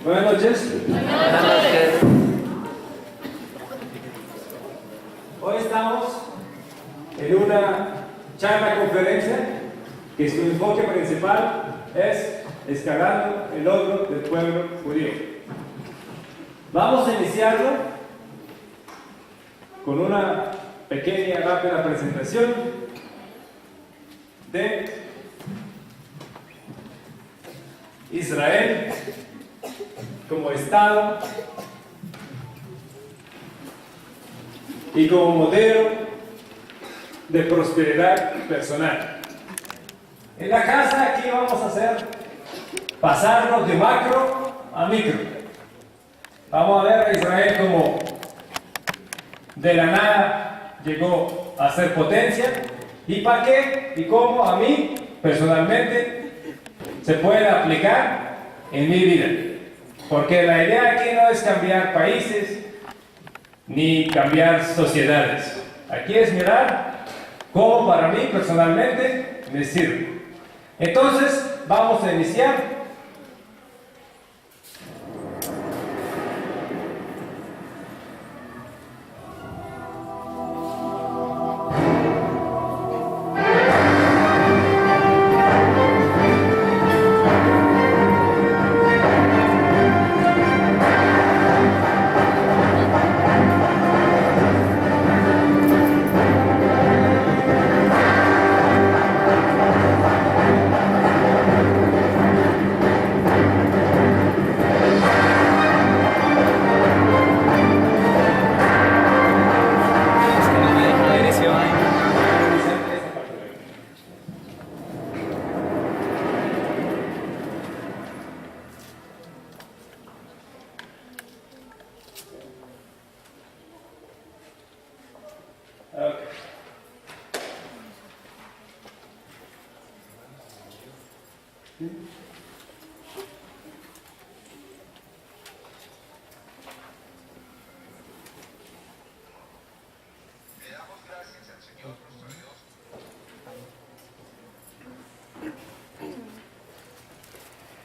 Buenas noches. Buenas noches. Hoy estamos en una charla conferencia que su enfoque principal es escalando el logro del pueblo judío. Vamos a iniciarlo con una pequeña, rápida presentación de Israel como Estado y como modelo de prosperidad personal. En la casa aquí vamos a hacer pasarnos de macro a micro. Vamos a ver a Israel como de la nada llegó a ser potencia y para qué y cómo a mí personalmente se puede aplicar en mi vida. Porque la idea aquí no es cambiar países ni cambiar sociedades. Aquí es mirar cómo para mí personalmente me sirve. Entonces vamos a iniciar.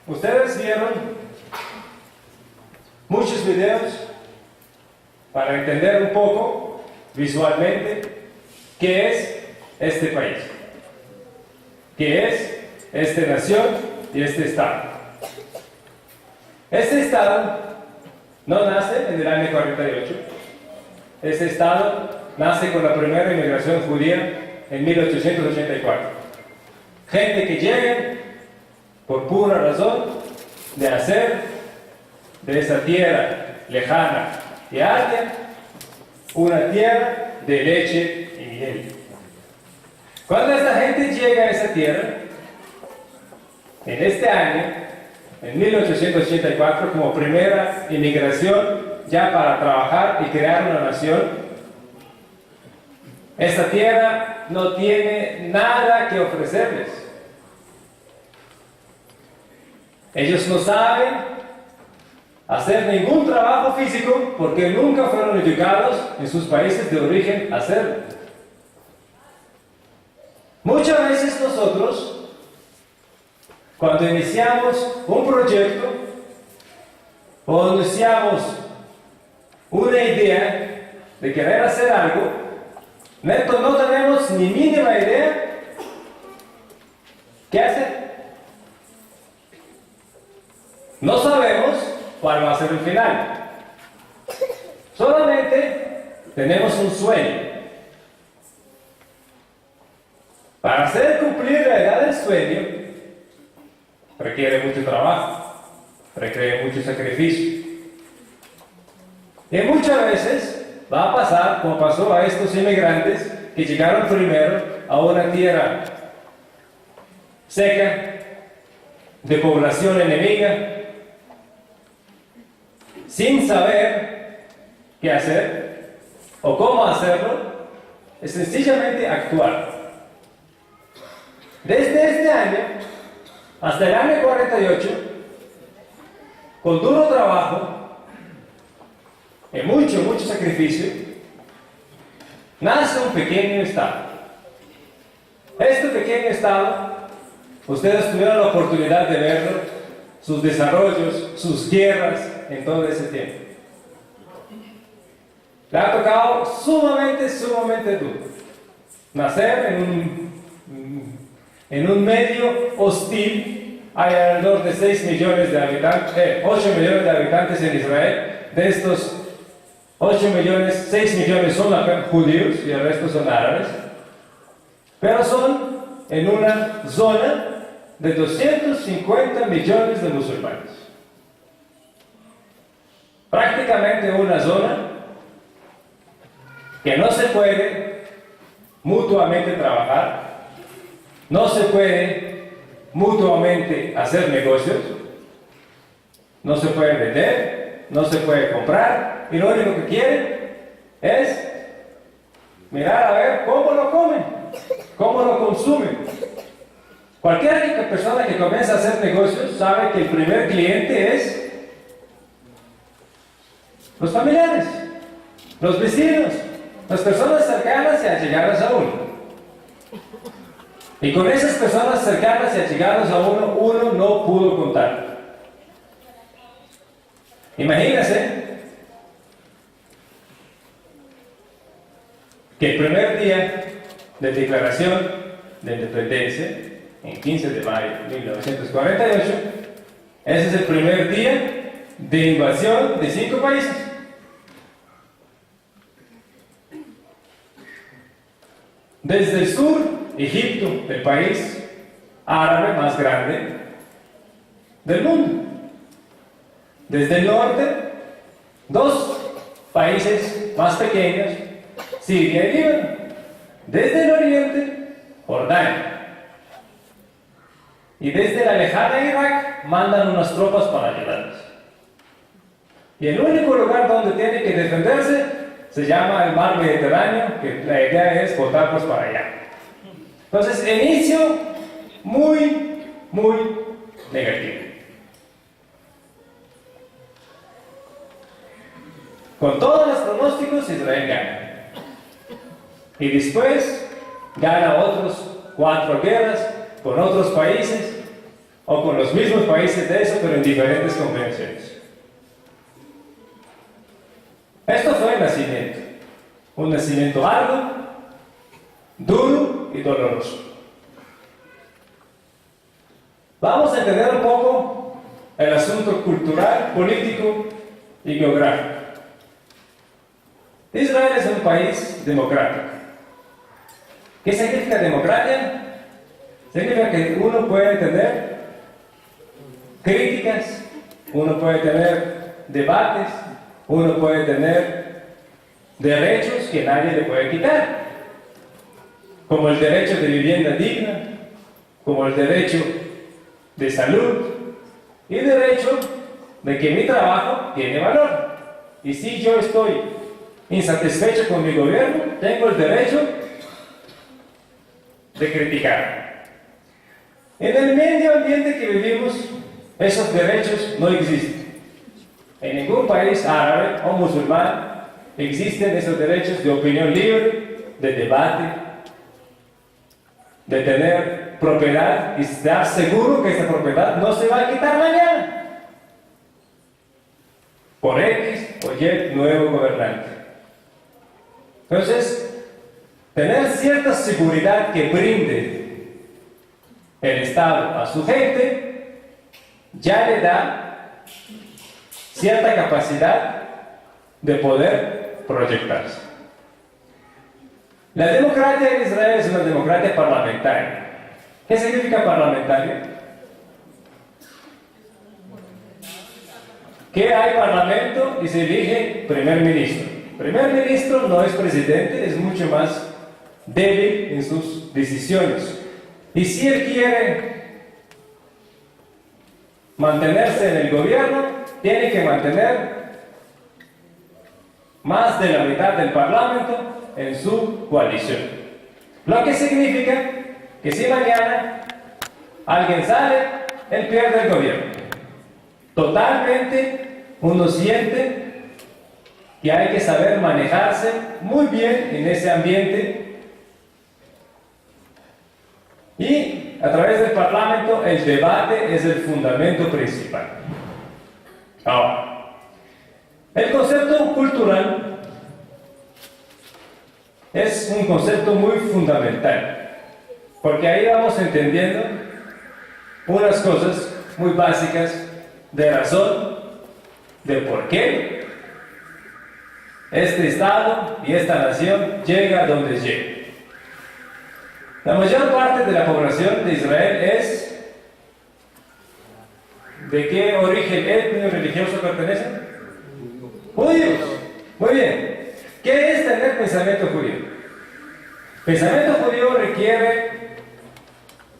Ustedes vieron muchos videos para entender un poco visualmente qué es este país, qué es esta nación y este estado. Este estado no nace en el año 48. Este estado nace con la primera inmigración judía en 1884. Gente que llega por pura razón de hacer de esa tierra lejana y árida una tierra de leche y miel. Cuando esta gente llega a esa tierra, en este año, en 1884, como primera inmigración ya para trabajar y crear una nación, esta tierra no tiene nada que ofrecerles. Ellos no saben hacer ningún trabajo físico porque nunca fueron educados en sus países de origen a hacerlo. Muchas veces nosotros, cuando iniciamos un proyecto o iniciamos una idea de querer hacer algo, no tenemos ni mínima idea qué hacer. No sabemos cuál va a ser el final. Solamente tenemos un sueño. Para hacer cumplir la edad del sueño requiere mucho trabajo, requiere mucho sacrificio. Y muchas veces va a pasar como pasó a estos inmigrantes que llegaron primero a una tierra seca, de población enemiga, sin saber qué hacer o cómo hacerlo, es sencillamente actuar. Desde este año hasta el año 48, con duro trabajo y mucho sacrificio, nace un pequeño estado. Este pequeño estado, ustedes tuvieron la oportunidad de verlo sus desarrollos, sus guerras en todo ese tiempo. Le ha tocado sumamente duro. Nacer en un medio hostil. Hay alrededor de 6 millones de habitantes, 8 millones de habitantes en Israel. De estos 8 millones, 6 millones son judíos y el resto son árabes. Pero son en una zona de 250 millones de musulmanes. Prácticamente una zona que no se puede mutuamente trabajar, no se puede mutuamente hacer negocios, no se puede vender, no se puede comprar, y lo único que quieren es mirar a ver cómo lo comen, cómo lo consumen. Cualquier persona que comienza a hacer negocios sabe que el primer cliente es los familiares, los vecinos, las personas cercanas y allegadas a uno. Y con esas personas cercanas y allegadas a uno, uno no pudo contar. Imagínense que el primer día de declaración de independencia, en 15 de mayo de 1948, ese es el primer día de invasión de 5 países. Desde el sur, Egipto, el país árabe más grande del mundo. Desde el norte, 2 países más pequeños, Siria y Líbano. Desde el oriente, Jordania. Y desde la lejana Irak mandan unas tropas para ayudarlos. Y el único lugar donde tiene que defenderse se llama el mar Mediterráneo, que la idea es botarlos para allá. Entonces, inicio muy negativo. Con todos los pronósticos, Israel gana. Y después gana otros 4 guerras con otros países o con los mismos países de eso, pero en diferentes convenciones. Esto fue el nacimiento. Un nacimiento arduo, duro y doloroso. Vamos a entender un poco el asunto cultural, político y geográfico. Israel es un país democrático. ¿Qué significa democracia? Significa que uno puede tener críticas, uno puede tener debates, uno puede tener derechos que nadie le puede quitar, como el derecho de vivienda digna, como el derecho de salud y el derecho de que mi trabajo tiene valor. Y si yo estoy insatisfecho con mi gobierno, tengo el derecho de criticar. En el medio ambiente que vivimos, esos derechos no existen. En ningún país árabe o musulmán existen esos derechos de opinión libre, de debate, de tener propiedad y estar seguro que esa propiedad no se va a quitar mañana por X o Y nuevo gobernante. Entonces, tener cierta seguridad que brinde el Estado a su gente ya le da cierta capacidad de poder proyectarse. La democracia en Israel es una democracia parlamentaria. ¿Qué significa parlamentaria? Que hay parlamento y se elige primer ministro. Primer ministro no es presidente, es mucho más débil en sus decisiones. Y si él quiere mantenerse en el gobierno, tiene que mantener más de la mitad del parlamento en su coalición. Lo que significa que si mañana alguien sale, él pierde el gobierno. Totalmente uno siente que hay que saber manejarse muy bien en ese ambiente y a través del Parlamento, el debate es el fundamento principal. Ahora, el concepto cultural es un concepto muy fundamental, porque ahí vamos entendiendo unas cosas muy básicas de razón, de por qué este Estado y esta nación llega a donde llega. La mayor parte de la población de Israel es... ¿De qué origen étnico y religioso pertenecen? Judíos. Muy bien. ¿Qué es tener pensamiento judío? Pensamiento judío requiere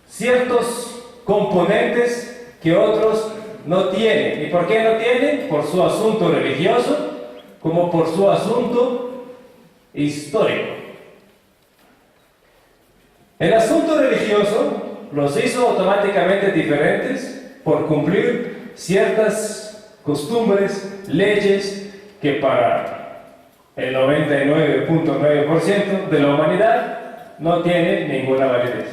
ciertos componentes que otros no tienen. ¿Y por qué no tienen? Por su asunto religioso, como por su asunto histórico. El asunto religioso los hizo automáticamente diferentes por cumplir ciertas costumbres, leyes que para el 99.9% de la humanidad no tienen ninguna validez.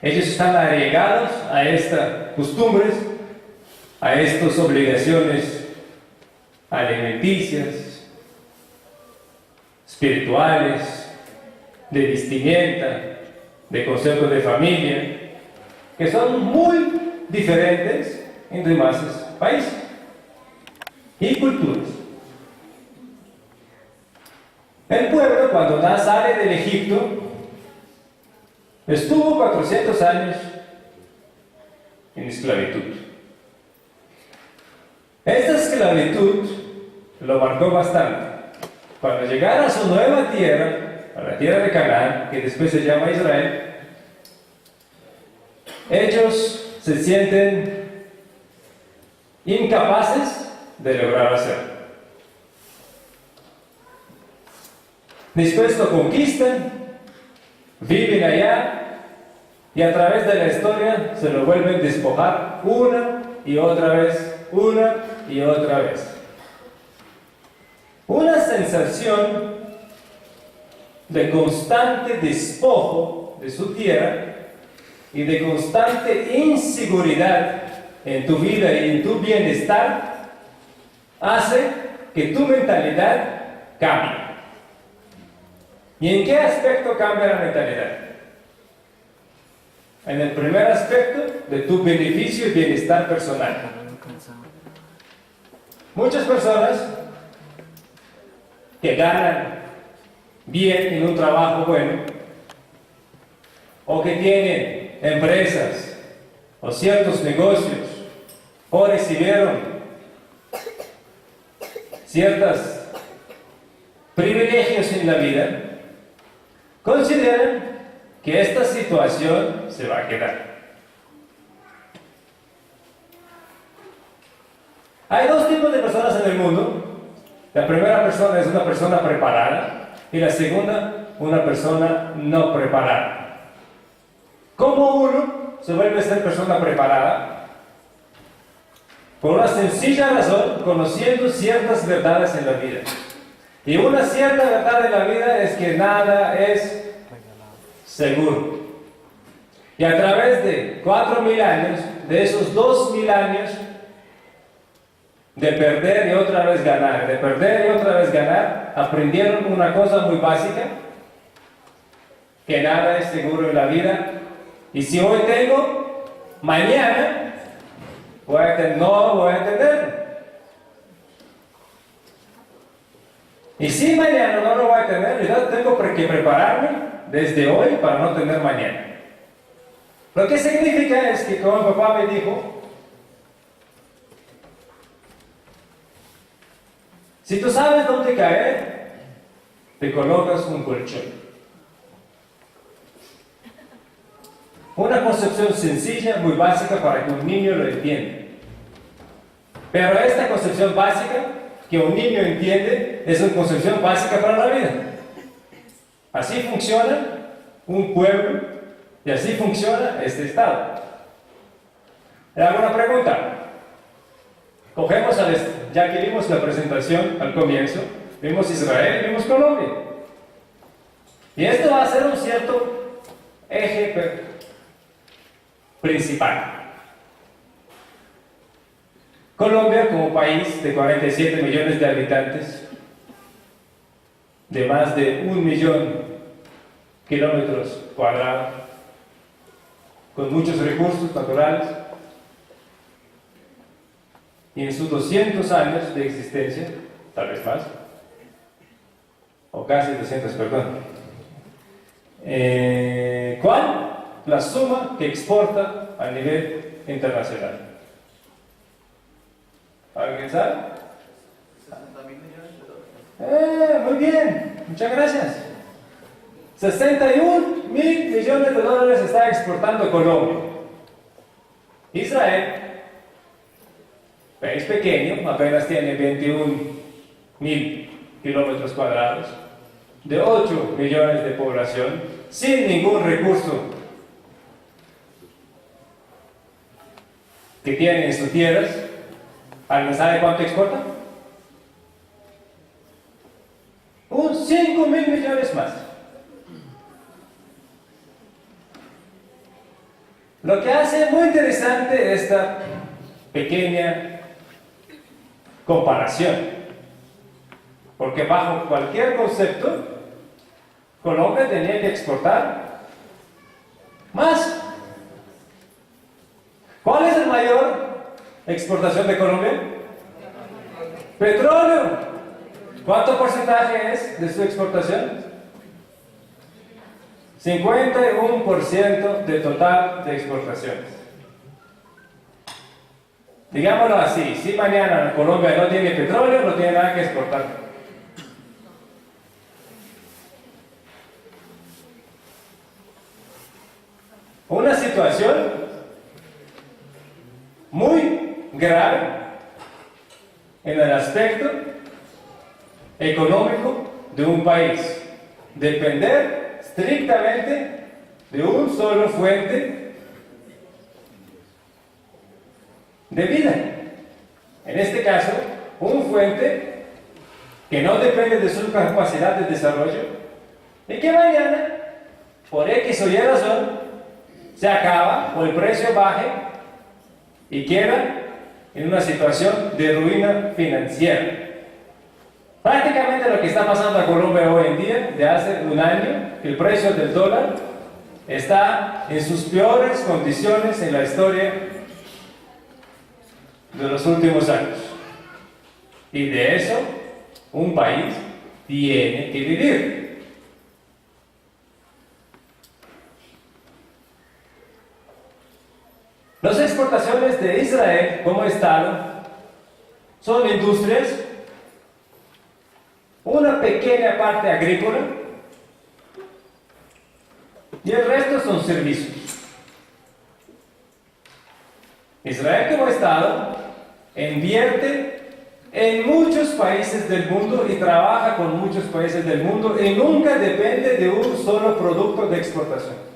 Ellos están arraigados a estas costumbres, a estas obligaciones alimenticias, espirituales, de vestimenta, de conceptos de familia, que son muy diferentes en demás países y culturas. El pueblo, cuando sale del Egipto, estuvo 400 años en esclavitud. Esta esclavitud lo marcó bastante. Cuando llegaron a su nueva tierra, a la tierra de Canaán, que después se llama Israel, ellos se sienten incapaces de lograr hacerlo. Después lo conquistan, viven allá y a través de la historia se lo vuelven a despojar una y otra vez, una y otra vez. Una sensación de constante despojo de su tierra y de constante inseguridad en tu vida y en tu bienestar hace que tu mentalidad cambie. ¿Y en qué aspecto cambia la mentalidad? En el primer aspecto de tu beneficio y bienestar personal. Muchas personas que ganan bien en un trabajo bueno, o que tienen empresas o ciertos negocios, o recibieron ciertos privilegios en la vida, consideran que esta situación se va a quedar. Hay dos tipos de personas en el mundo. La primera persona es una persona preparada y la segunda, una persona no preparada. ¿Cómo uno se vuelve a ser persona preparada? Por una sencilla razón, conociendo ciertas verdades en la vida. Y una cierta verdad en la vida es que nada es seguro. Y a través de 4.000 años, de esos 2.000 años, de perder y otra vez ganar, de perder y otra vez ganar, aprendieron una cosa muy básica, que nada es seguro en la vida, y si hoy tengo, mañana no voy a tener. Y si mañana no lo voy a tener, yo tengo que prepararme desde hoy para no tener mañana. Lo que significa es que, como mi papá me dijo, si tú sabes dónde caer, te colocas un colchón. Una concepción sencilla, muy básica para que un niño lo entienda. Pero esta concepción básica que un niño entiende es una concepción básica para la vida. Así funciona un pueblo y así funciona este Estado. ¿Hay alguna pregunta? Cogemos ya que vimos la presentación al comienzo, vimos Israel, vimos Colombia. Y esto va a ser un cierto eje principal. Colombia, como país de 47 millones de habitantes, de más de 1.000.000 kilómetros cuadrados, con muchos recursos naturales, y en sus 200 años de existencia, tal vez más, o casi 200, perdón, ¿cuál? La suma que exporta a nivel internacional. ¿Alguien sabe? 60.000 millones de dólares. Muy bien, muchas gracias. 61.000 millones de dólares está exportando Colombia. Israel, país pequeño, apenas tiene 21.000 kilómetros cuadrados, de 8 millones de población, sin ningún recurso que tiene en sus tierras. ¿Alguien sabe cuánto exporta? 5.000 millones más. Lo que hace muy interesante esta pequeña comparación, porque bajo cualquier concepto, Colombia tenía que exportar más. ¿Cuál es la mayor exportación de Colombia? Petróleo. ¿Cuánto porcentaje es de su exportación? 51% del total de exportaciones. Digámoslo así, si mañana Colombia no tiene petróleo, no tiene nada que exportar. Una situación muy grave en el aspecto económico de un país. Depender estrictamente de un solo fuente de vida. En este caso, un fuente que no depende de su capacidad de desarrollo y que mañana, por X o Y razón, se acaba o el precio baje y queda en una situación de ruina financiera. Prácticamente lo que está pasando a Colombia hoy en día, de hace un año, el precio del dólar está en sus peores condiciones en la historia de los últimos años. Y de eso, un país tiene que vivir. Las exportaciones de Israel como Estado son industrias, una pequeña parte agrícola y el resto son servicios. Israel como Estado invierte en muchos países del mundo y trabaja con muchos países del mundo y nunca depende de un solo producto de exportación.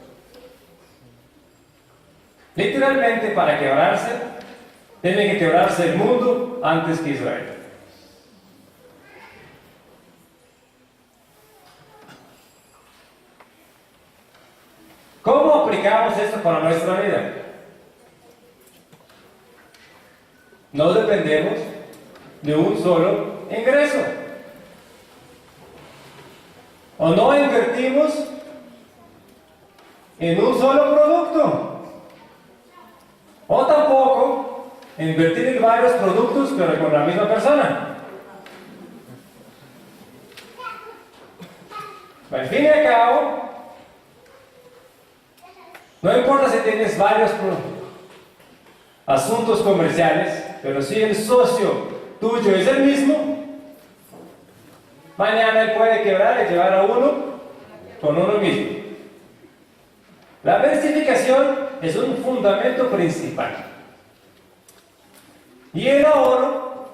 Literalmente, para quebrarse, tiene que quebrarse el mundo antes que Israel. ¿Cómo aplicamos esto para nuestra vida? No dependemos de un solo ingreso. O no invertimos en un solo producto. O tampoco invertir en varios productos pero con la misma persona. Al fin y al cabo, no importa si tienes varios asuntos comerciales, pero si el socio tuyo es el mismo, mañana él puede quebrar y llevar a uno con uno mismo. La diversificación es un fundamento principal. Y el ahorro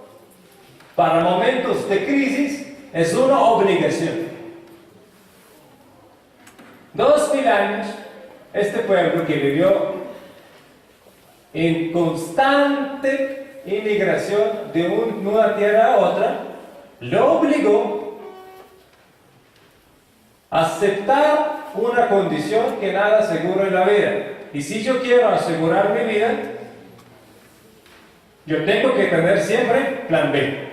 para momentos de crisis es una obligación. 2000 años, este pueblo que vivió en constante inmigración de una tierra a otra, lo obligó a aceptar una condición que nada asegura en la vida. Y si yo quiero asegurar mi vida, yo tengo que tener siempre plan B.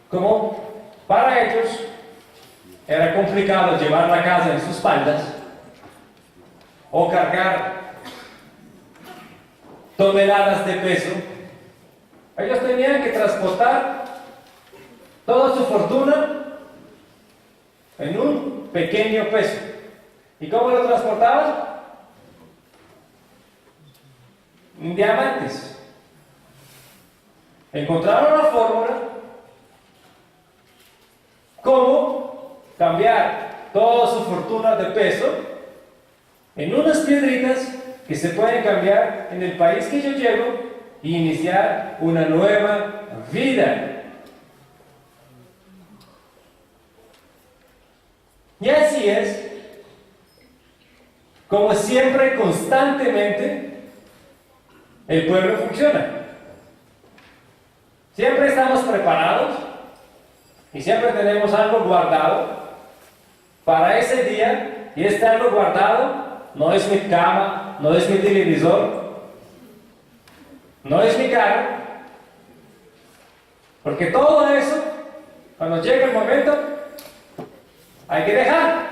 Como para ellos era complicado llevar la casa en sus espaldas o cargar toneladas de peso, ellos tenían que transportar toda su fortuna en un pequeño peso. ¿Y cómo lo transportaban? En diamantes. Encontraron la fórmula cómo cambiar toda su fortuna de peso en unas piedritas que se pueden cambiar en el país que yo llego y iniciar una nueva vida. Y así es como siempre, constantemente, el pueblo funciona. Siempre estamos preparados y siempre tenemos algo guardado para ese día, y este algo guardado no es mi cama, no es mi televisor, no es mi carro, porque todo eso, cuando llega el momento, hay que dejar.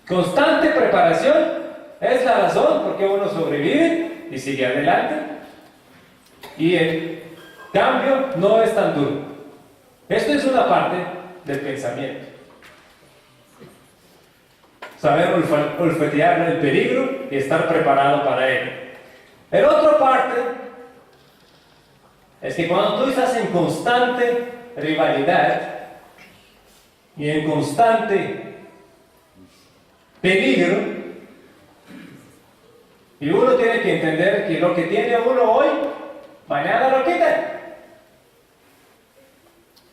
Constante preparación es la razón por qué uno sobrevive y sigue adelante, y el cambio no es tan duro. Esto es una parte del pensamiento. Saber olfatear el peligro y estar preparado para ello. La otra parte es que cuando tú estás en constante rivalidad y en constante peligro, y uno tiene que entender que lo que tiene uno hoy, mañana lo quitan.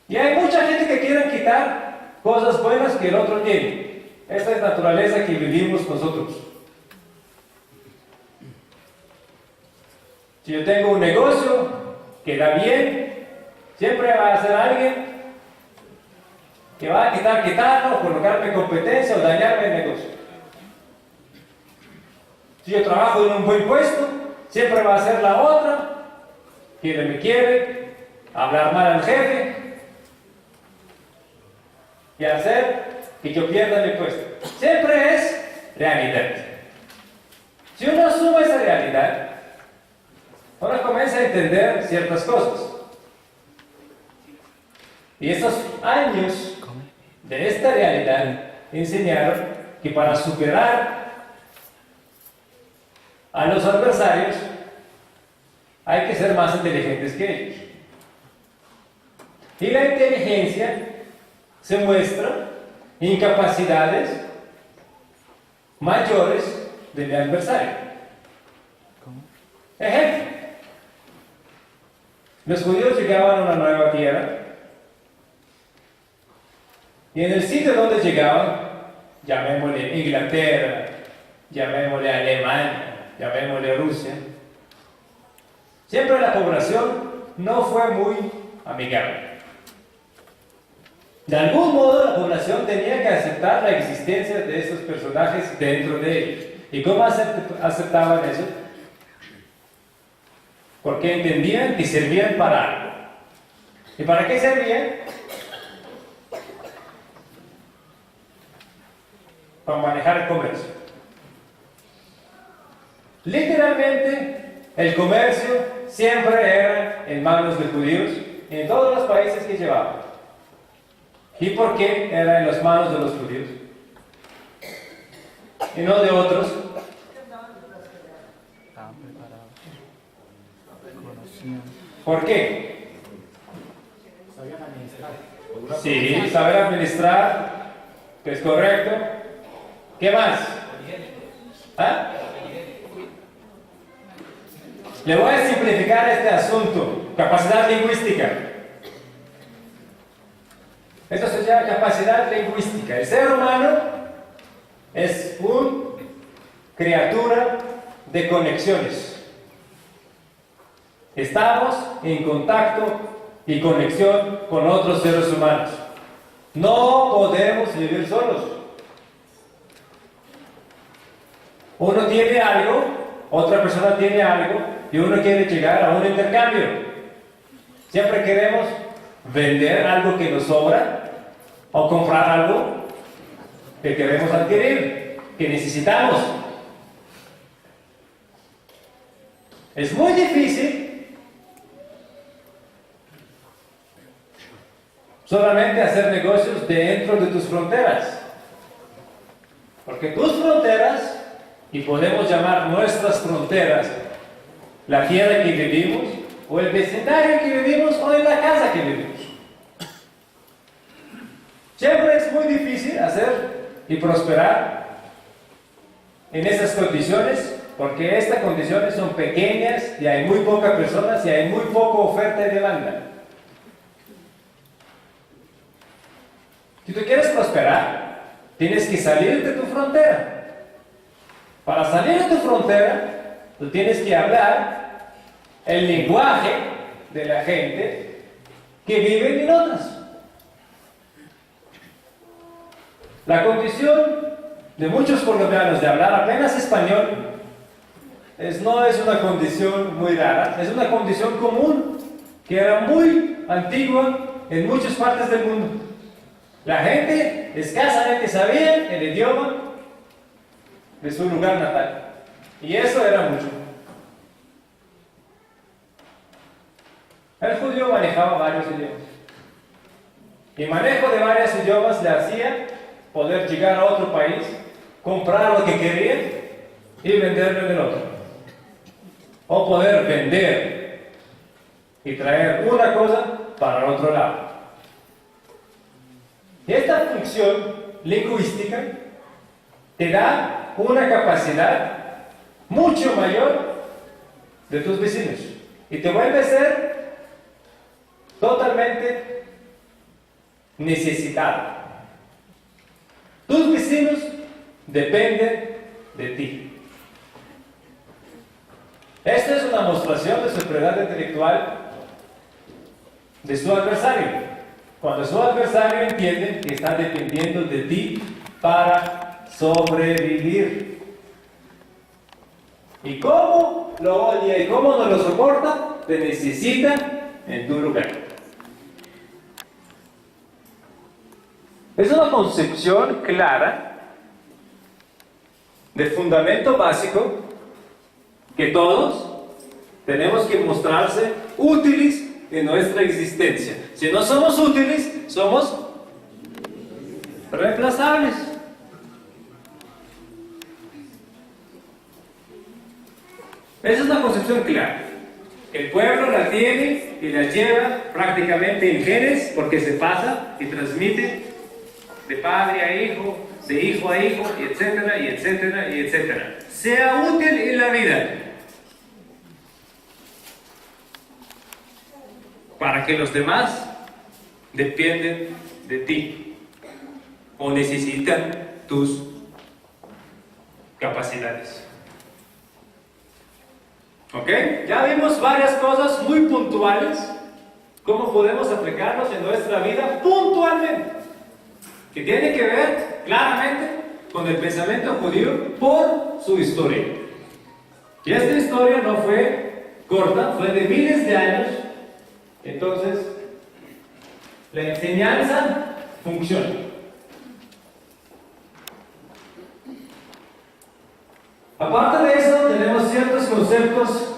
Y hay mucha gente que quiere quitar cosas buenas que el otro tiene. Esta es la naturaleza que vivimos nosotros. Si yo tengo un negocio que da bien, siempre va a ser alguien que va a quitarlo, colocarme competencia o dañarme el negocio. Si yo trabajo en un buen puesto, siempre va a ser la otra que me quiere hablar mal al jefe y hacer que yo pierda mi puesto. Siempre es realidad. Si uno asume esa realidad, uno comienza a entender ciertas cosas. Y estos años de esta realidad enseñaron que para superar a los adversarios hay que ser más inteligentes que ellos. Y la inteligencia se muestra en capacidades mayores del adversario. Ejemplo: los judíos llegaban a una nueva tierra, y en el sitio donde llegaban, llamémosle Inglaterra, llamémosle Alemania, llamémosle Rusia, siempre la población no fue muy amigable. De algún modo la población tenía que aceptar la existencia de estos personajes dentro de ellos. ¿Y cómo aceptaban eso? Porque entendían que servían para algo. ¿Y para qué servían? Para manejar el comercio. Literalmente, el comercio siempre era en manos de judíos en todos los países que llevaban. ¿Y por qué era en las manos de los judíos y no de otros? Estaban preparados, conocían. ¿Por qué? Sabían administrar. Sí, saber administrar, que es correcto. ¿Qué más? ¿Ah? Le voy a simplificar este asunto. Capacidad lingüística. Esto se llama capacidad lingüística. El ser humano es una criatura de conexiones. Estamos en contacto y conexión con otros seres humanos. No podemos vivir solos. Uno tiene algo, otra persona tiene algo, y uno quiere llegar a un intercambio. Siempre queremos vender algo que nos sobra o comprar algo que queremos adquirir, que necesitamos. Es muy difícil solamente hacer negocios dentro de tus fronteras. Porque tus fronteras, y podemos llamar nuestras fronteras, la tierra que vivimos, o el vecindario que vivimos, o en la casa que vivimos. Siempre es muy difícil hacer y prosperar en esas condiciones, porque estas condiciones son pequeñas y hay muy pocas personas y hay muy poca oferta y demanda. Si tú quieres prosperar, tienes que salir de tu frontera. Para salir de tu frontera, tú tienes que hablar el lenguaje de la gente que vive en otras. La condición de muchos colombianos de hablar apenas español no es una condición muy rara, es una condición común que era muy antigua en muchas partes del mundo. La gente escasamente sabía el idioma de su lugar natal, y eso era mucho. El judío manejaba varios idiomas, y el manejo de varios idiomas le hacía poder llegar a otro país, comprar lo que quería y venderlo en el otro, o poder vender y traer una cosa para el otro lado. Y esta función lingüística te da una capacidad mucho mayor de tus vecinos y te vuelve a ser totalmente necesitado. Tus vecinos dependen de ti. Esta es una demostración de superioridad intelectual de su adversario. Cuando su adversario entiende que está dependiendo de ti para sobrevivir. Y cómo lo odia y cómo no lo soporta, te necesita en tu lugar. Es una concepción clara de fundamento básico que todos tenemos que mostrarse útiles en nuestra existencia. Si no somos útiles, somos reemplazables. Esa es una concepción clara. El pueblo la tiene y la lleva prácticamente en genes, porque se pasa y transmite de padre a hijo, de hijo a hijo, y etcétera, y etcétera, y etcétera. Sea útil en la vida, para que los demás dependen de ti o necesitan tus capacidades. ¿Ok? Ya vimos varias cosas muy puntuales, cómo podemos aplicarlos en nuestra vida puntualmente, que tiene que ver claramente con el pensamiento judío por su historia. Y esta historia no fue corta, fue de miles de años. Entonces, la enseñanza funciona. Aparte de eso, tenemos ciertos conceptos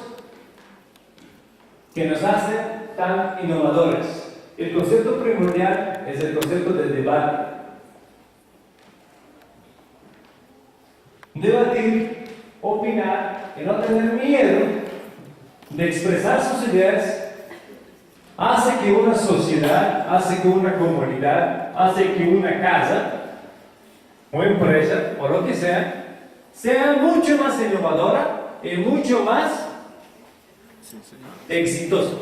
que nos hacen tan innovadores. El concepto primordial es el concepto del debate. Debatir, opinar y no tener miedo de expresar sus ideas hace que una sociedad, hace que una comunidad, hace que una casa o empresa o lo que sea mucho más innovadora y mucho más exitosa.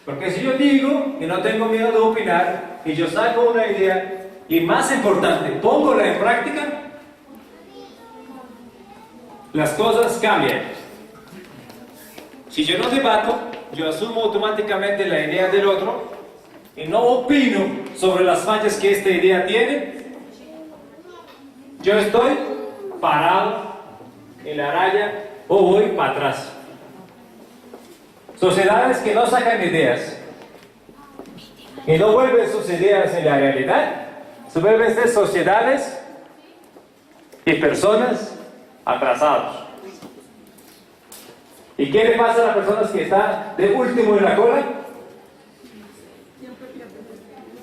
Porque si yo digo que no tengo miedo de opinar y yo saco una idea y, más importante, pongo en práctica, las cosas cambian. Si yo no debato, yo asumo automáticamente la idea del otro y no opino sobre las fallas que esta idea tiene, yo estoy parado en la raya o voy para atrás. Sociedades que no sacan ideas y no vuelven sus ideas en la realidad, se vuelven ser sociedades y personas atrasados. ¿Y qué le pasa a las personas que están de último en la cola?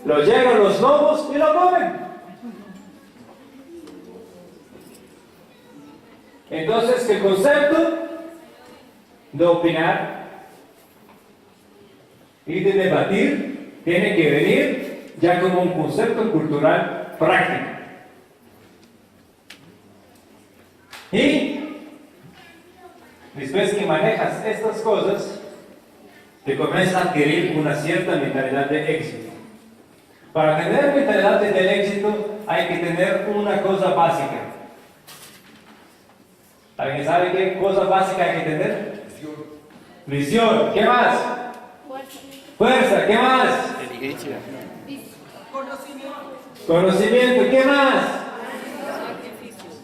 Lo llegan los lobos y lo comen. Entonces el concepto de opinar y de debatir tiene que venir ya como un concepto cultural práctico. Y después que manejas estas cosas, te comienzas a adquirir una cierta mentalidad de éxito. Para tener mentalidad del éxito hay que tener una cosa básica. ¿Alguien sabe qué cosa básica hay que tener? Visión. ¿Qué más? Fuerza. ¿Qué más? Inteligencia. Conocimiento. ¿Qué más?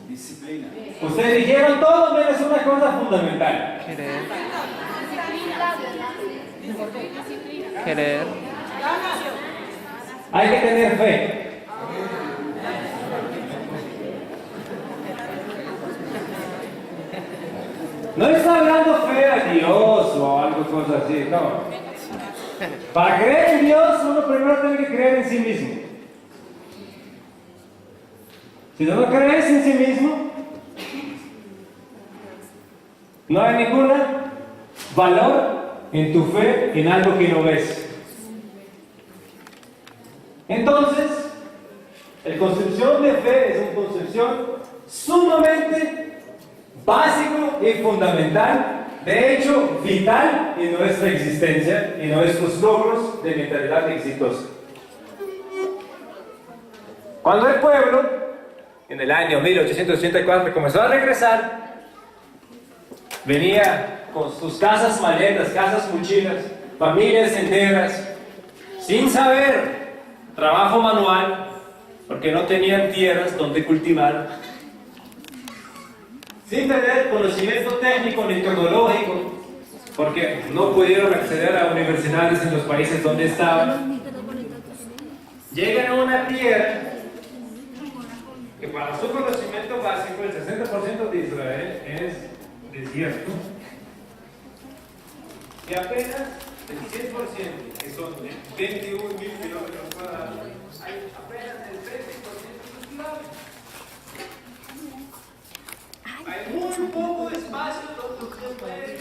Disciplina. Ustedes dijeron todo menos una cosa fundamental. Querer. Hay que tener fe. No está hablando fe a Dios o algo cosas así, no. Para creer en Dios, uno primero tiene que creer en sí mismo. Si no crees en sí mismo, no hay ningún valor en tu fe en algo que no ves. Entonces, la concepción de fe es una concepción sumamente básico y fundamental, de hecho vital en nuestra existencia y nuestros logros de mentalidad exitosa. Cuando el pueblo, en el año 1884, comenzó a regresar, venía con sus casas maletas, casas mochilas, familias enteras, sin saber trabajo manual, porque no tenían tierras donde cultivar, sin tener conocimiento técnico ni tecnológico, porque no pudieron acceder a universidades en los países donde estaban. Llegan a una tierra que para su conocimiento básico el 60% de Israel es desierto, y apenas el 100%, que son 21.000 kilómetros cuadrados, hay apenas el 20% cultivable. Hay muy poco espacio donde usted puede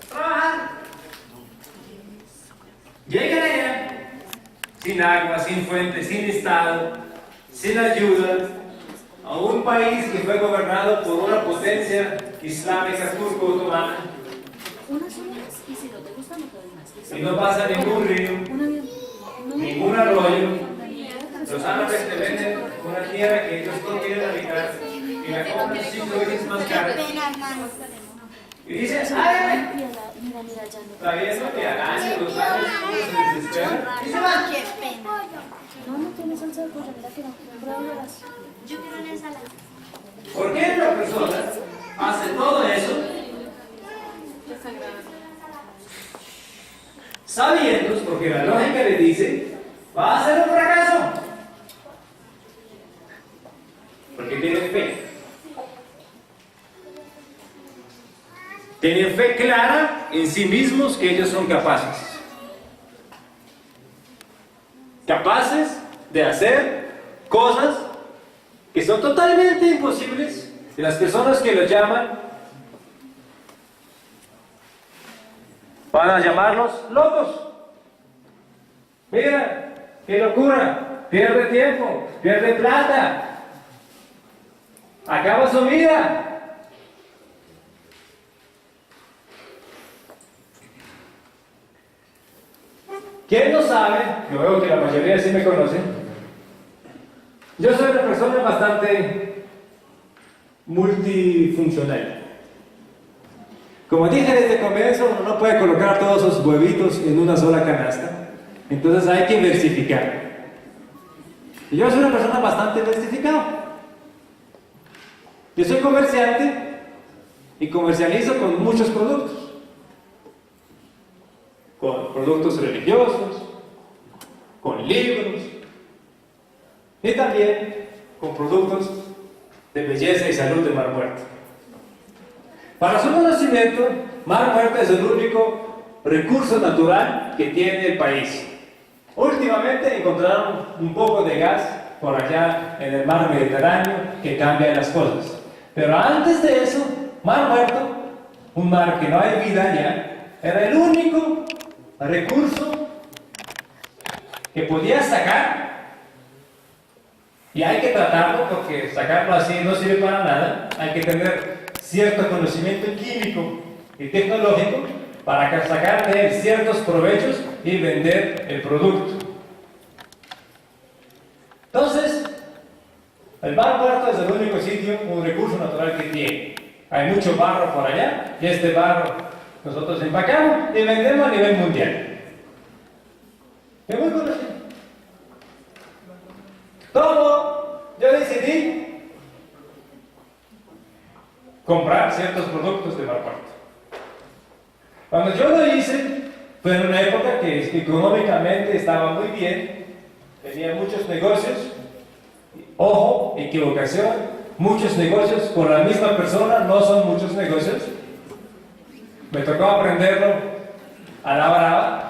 trabajar. Llegan allá sin agua, sin fuente, sin estado, sin ayuda, a un país que fue gobernado por una potencia islámica turco-otomana. Y no pasa ningún río, ningún arroyo. Los árabes te venden una tierra que ellos no quieren habitar y la compran 5 veces más cara. Y dices, ¡ay! Está viendo que al año, 2 años, se desesperan y se van. No tiene salsa de pollo, mira que no. Pruébalas. Yo quiero la ensalada. ¿Por qué una persona hace todo eso sabiendo, porque la lógica le dice, va a ser un fracaso? Porque tienen fe. Tienen fe clara en sí mismos que ellos son capaces. Capaces de hacer cosas que son totalmente imposibles. Y las personas que lo llaman van a llamarlos locos. Mira, qué locura, pierde tiempo, pierde plata, acaba su vida. ¿Quién no sabe? Yo veo que la mayoría sí me conocen. Yo soy una persona bastante multifuncional. Como dije desde el comienzo, uno no puede colocar todos sus huevitos en una sola canasta. Entonces hay que diversificar. Y yo soy una persona bastante diversificada. Yo soy comerciante y comercializo con muchos productos. Con productos religiosos, con libros y también con productos de belleza y salud de Mar Muerto. Para su conocimiento, Mar Muerto es el único recurso natural que tiene el país. Últimamente encontraron un poco de gas por allá en el mar Mediterráneo que cambia las cosas. Pero antes de eso, Mar Muerto, un mar que no hay vida ya, era el único recurso que podía sacar, y hay que tratarlo porque sacarlo así no sirve para nada. Hay que tener cierto conocimiento químico y tecnológico para sacar de él ciertos provechos y vender el producto. Entonces, el Mar Muerto es el único sitio, un recurso natural que tiene. Hay mucho barro por allá y este barro nosotros empacamos y vendemos a nivel mundial. Es muy conocido. ¿Cómo? Yo decidí comprar ciertos productos de Mar Muerto. Cuando yo lo hice, fue en una época que económicamente estaba muy bien, tenía muchos negocios, ojo, equivocación, muchos negocios con la misma persona no son muchos negocios. Me tocó aprenderlo a la brava.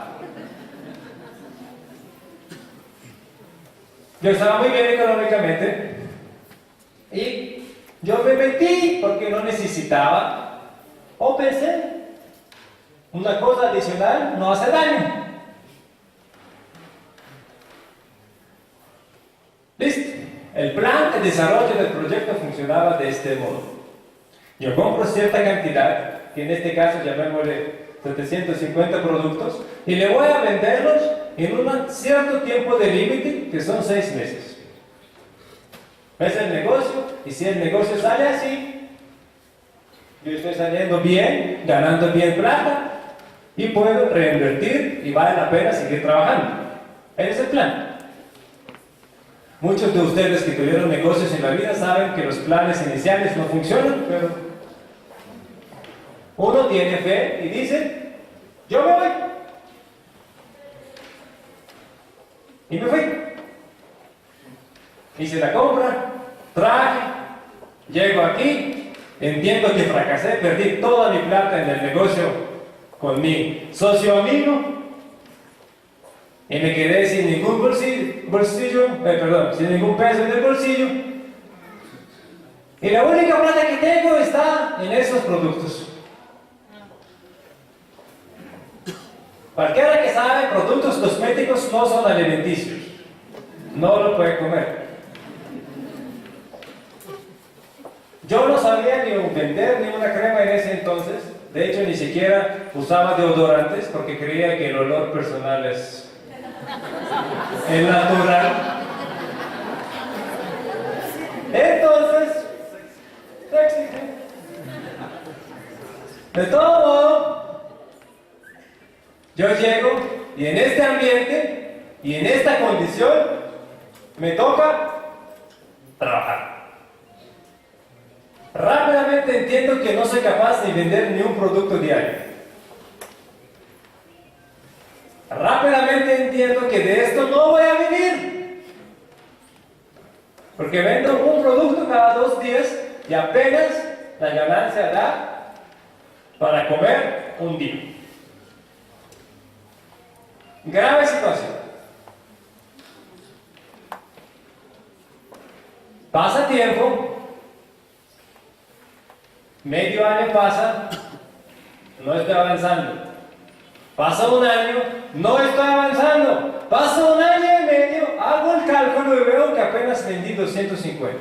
Yo estaba muy bien económicamente y yo me metí porque no necesitaba, o pensé, una cosa adicional no hace daño. Listo. El plan de desarrollo del proyecto funcionaba de este modo. Yo compro cierta cantidad, que en este caso llamémosle 750 productos, y le voy a venderlos en un cierto tiempo de límite, que son 6 meses. Es el negocio, y si el negocio sale así, yo estoy saliendo bien, ganando bien plata, y puedo reinvertir y vale la pena seguir trabajando. Ese es el plan. Muchos de ustedes que tuvieron negocios en la vida saben que los planes iniciales no funcionan, pero uno tiene fe y dice, yo me voy. Y me fui. Hice la compra, traje, llego aquí, entiendo que fracasé, perdí toda mi plata en el negocio con mi socio amigo y me quedé sin ningún sin ningún peso en el bolsillo. Y la única plata que tengo está en esos productos. Cualquiera que sabe, productos cosméticos no son alimenticios. No lo puede comer. Yo no sabía ni vender ni una crema en ese entonces. De hecho, ni siquiera usaba deodorantes porque creía que el olor personal es el natural. Entonces, de todo modo, yo llego y en este ambiente y en esta condición me toca trabajar. Rápidamente entiendo que no soy capaz de vender ni un producto diario. Rápidamente entiendo que de esto no voy a vivir. Porque vendo un producto cada 2 días y apenas la ganancia da para comer un día. Grave situación. Pasa tiempo. Medio año pasa, no estoy avanzando. Pasa un año, no estoy avanzando. Pasa un año y medio, hago el cálculo y veo que apenas vendí 250.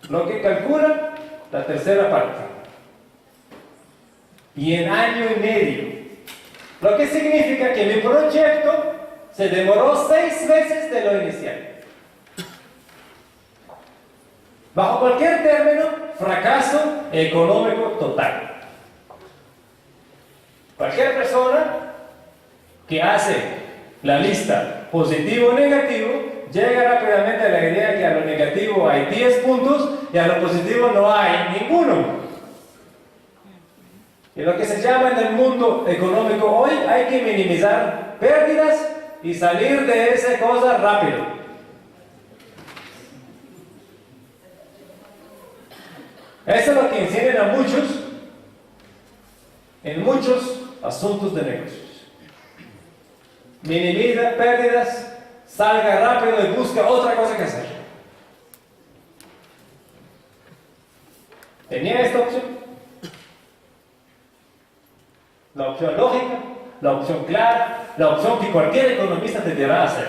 Lo que calcula la tercera parte. Y en año y medio. Lo que significa que mi proyecto se demoró 6 veces de lo inicial. Bajo cualquier término, fracaso económico total. Cualquier persona que hace la lista positivo o negativo, llega rápidamente a la idea que a lo negativo hay 10 puntos y a lo positivo no hay ninguno. Y lo que se llama en el mundo económico hoy, hay que minimizar pérdidas y salir de esa cosa rápido. Eso es lo que enseñan a muchos en muchos asuntos de negocios. Minimiza pérdidas, salga rápido y busca otra cosa que hacer. ¿Tenía esta opción? La opción lógica, la opción clara, la opción que cualquier economista tenderá a hacer.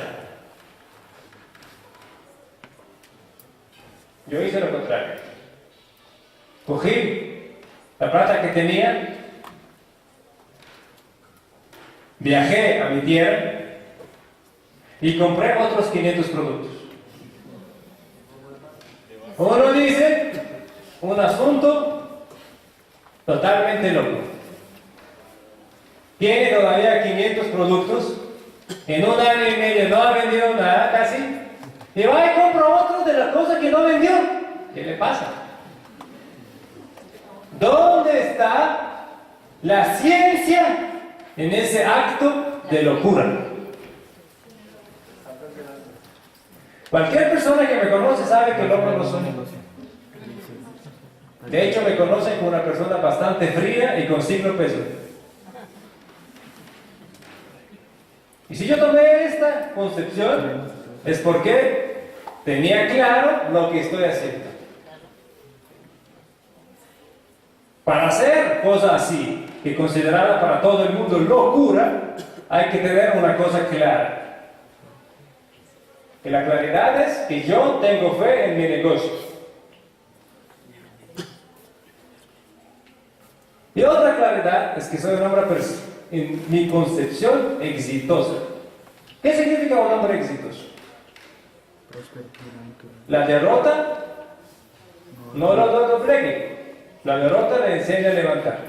Yo hice lo contrario. Cogí la plata que tenía, viajé a mi tierra y compré otros 500 productos. Uno dice, un asunto totalmente loco. Tiene todavía 500 productos, en un año y medio no ha vendido nada casi, y va y compra otros de la cosa que no vendió. ¿Qué le pasa? ¿Dónde está la ciencia en ese acto de locura? Cualquier persona que me conoce sabe que loco no soy. De hecho, me conocen como una persona bastante fría y con signo peso. Y si yo tomé esta concepción, es porque tenía claro lo que estoy haciendo. Para hacer cosas así, que considerada para todo el mundo locura, hay que tener una cosa clara. Que la claridad es que yo tengo fe en mi negocio. Y otra claridad es que soy un hombre en mi concepción exitosa. ¿Qué significa un hombre exitoso? La derrota no lo doblegue. La derrota le enseña a levantar.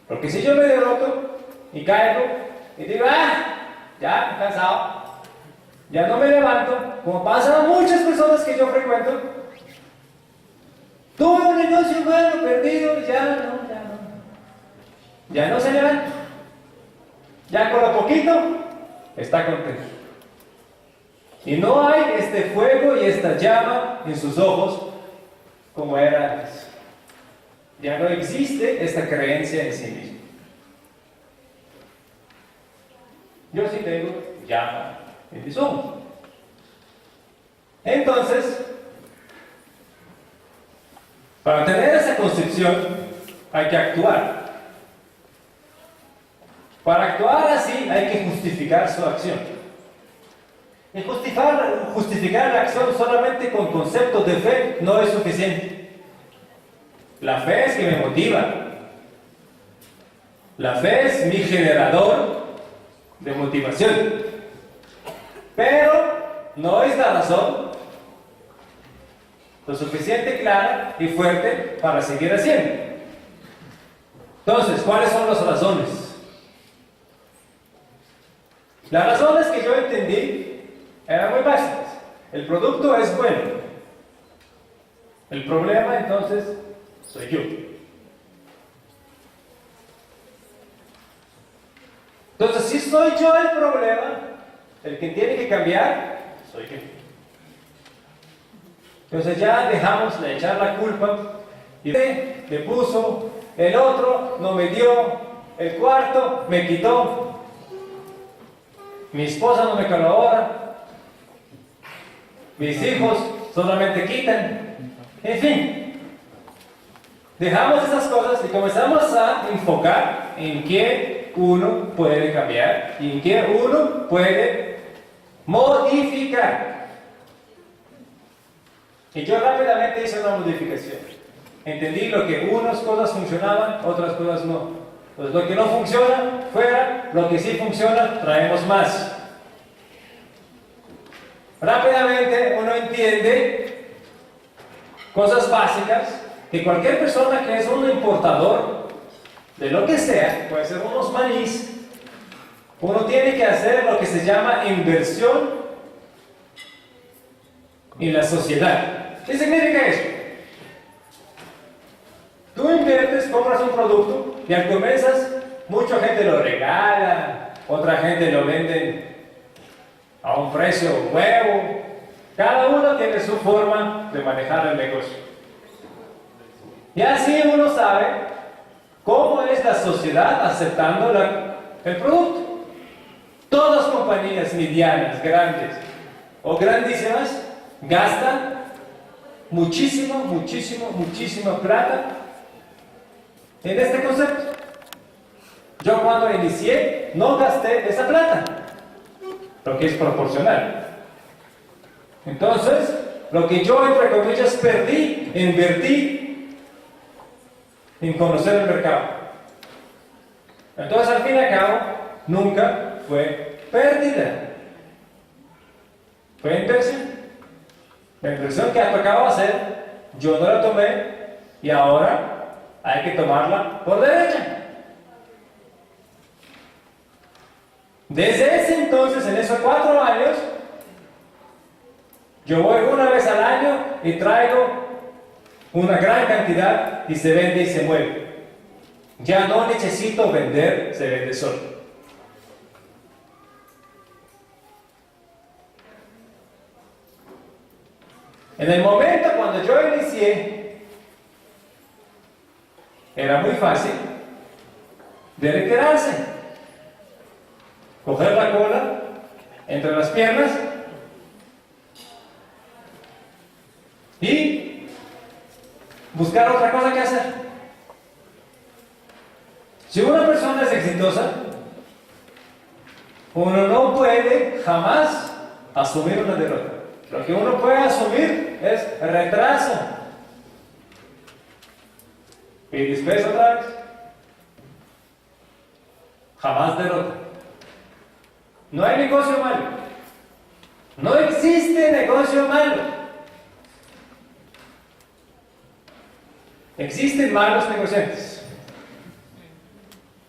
Porque si yo me derroto y caigo y digo, ya, cansado, ya no me levanto, como pasa a muchas personas que yo frecuento, tuve un negocio bueno, perdido, ya no se levanta. Ya con lo poquito está contento. Y no hay este fuego y esta llama en sus ojos como era antes. Ya no existe esta creencia en sí mismo. Yo sí tengo llama en mis ojos. Entonces, para tener esa concepción hay que actuar. Para actuar así hay que justificar su acción. Y justificar la acción solamente con conceptos de fe no es suficiente. La fe es que me motiva. La fe es mi generador de motivación. Pero no es la razón lo suficiente clara y fuerte para seguir haciendo. Entonces, ¿cuáles son las razones? Las razones que yo entendí eran muy básicas. El producto es bueno. El problema, entonces, soy yo. Entonces, si soy yo el problema, el que tiene que cambiar, soy yo. Entonces ya dejamos de echar la culpa y me puso, el otro no me dio, el cuarto me quitó, mi esposa no me colabora, mis hijos solamente quitan, en fin. Dejamos esas cosas y comenzamos a enfocar en qué uno puede cambiar y en qué uno puede modificar. Y yo rápidamente hice una modificación. Entendí lo que unas cosas funcionaban, otras cosas no. Pues lo que no funciona, fuera, lo que sí funciona, traemos más. Rápidamente uno entiende cosas básicas que cualquier persona que es un importador de lo que sea, puede ser unos manís, uno tiene que hacer lo que se llama inversión en la sociedad. ¿Qué significa eso? Tú inviertes, compras un producto y al comienzas, mucha gente lo regala, otra gente lo vende a un precio nuevo. Cada uno tiene su forma de manejar el negocio. Y así uno sabe cómo es la sociedad aceptando el producto. Todas las compañías medianas, grandes o grandísimas gastan muchísima plata en este concepto. Yo cuando inicié no gasté esa plata, lo que es proporcional. Entonces, lo que yo entre comillas perdí, invertí en conocer el mercado. Entonces, al fin y al cabo, nunca fue pérdida, fue inversión. La inversión que tocaba hacer, yo no la tomé y ahora hay que tomarla por derecha. Desde ese entonces, en esos 4 años, yo voy una vez al año y traigo una gran cantidad y se vende y se mueve. Ya no necesito vender, se vende solo. En el momento cuando yo inicié, era muy fácil de retirarse, coger la cola entre las piernas y buscar otra cosa que hacer. Si una persona es exitosa, uno no puede jamás asumir una derrota. Lo que uno puede asumir es retraso. Y después otra vez. Jamás derrota. No hay negocio malo. No existe negocio malo. Existen malos negociantes.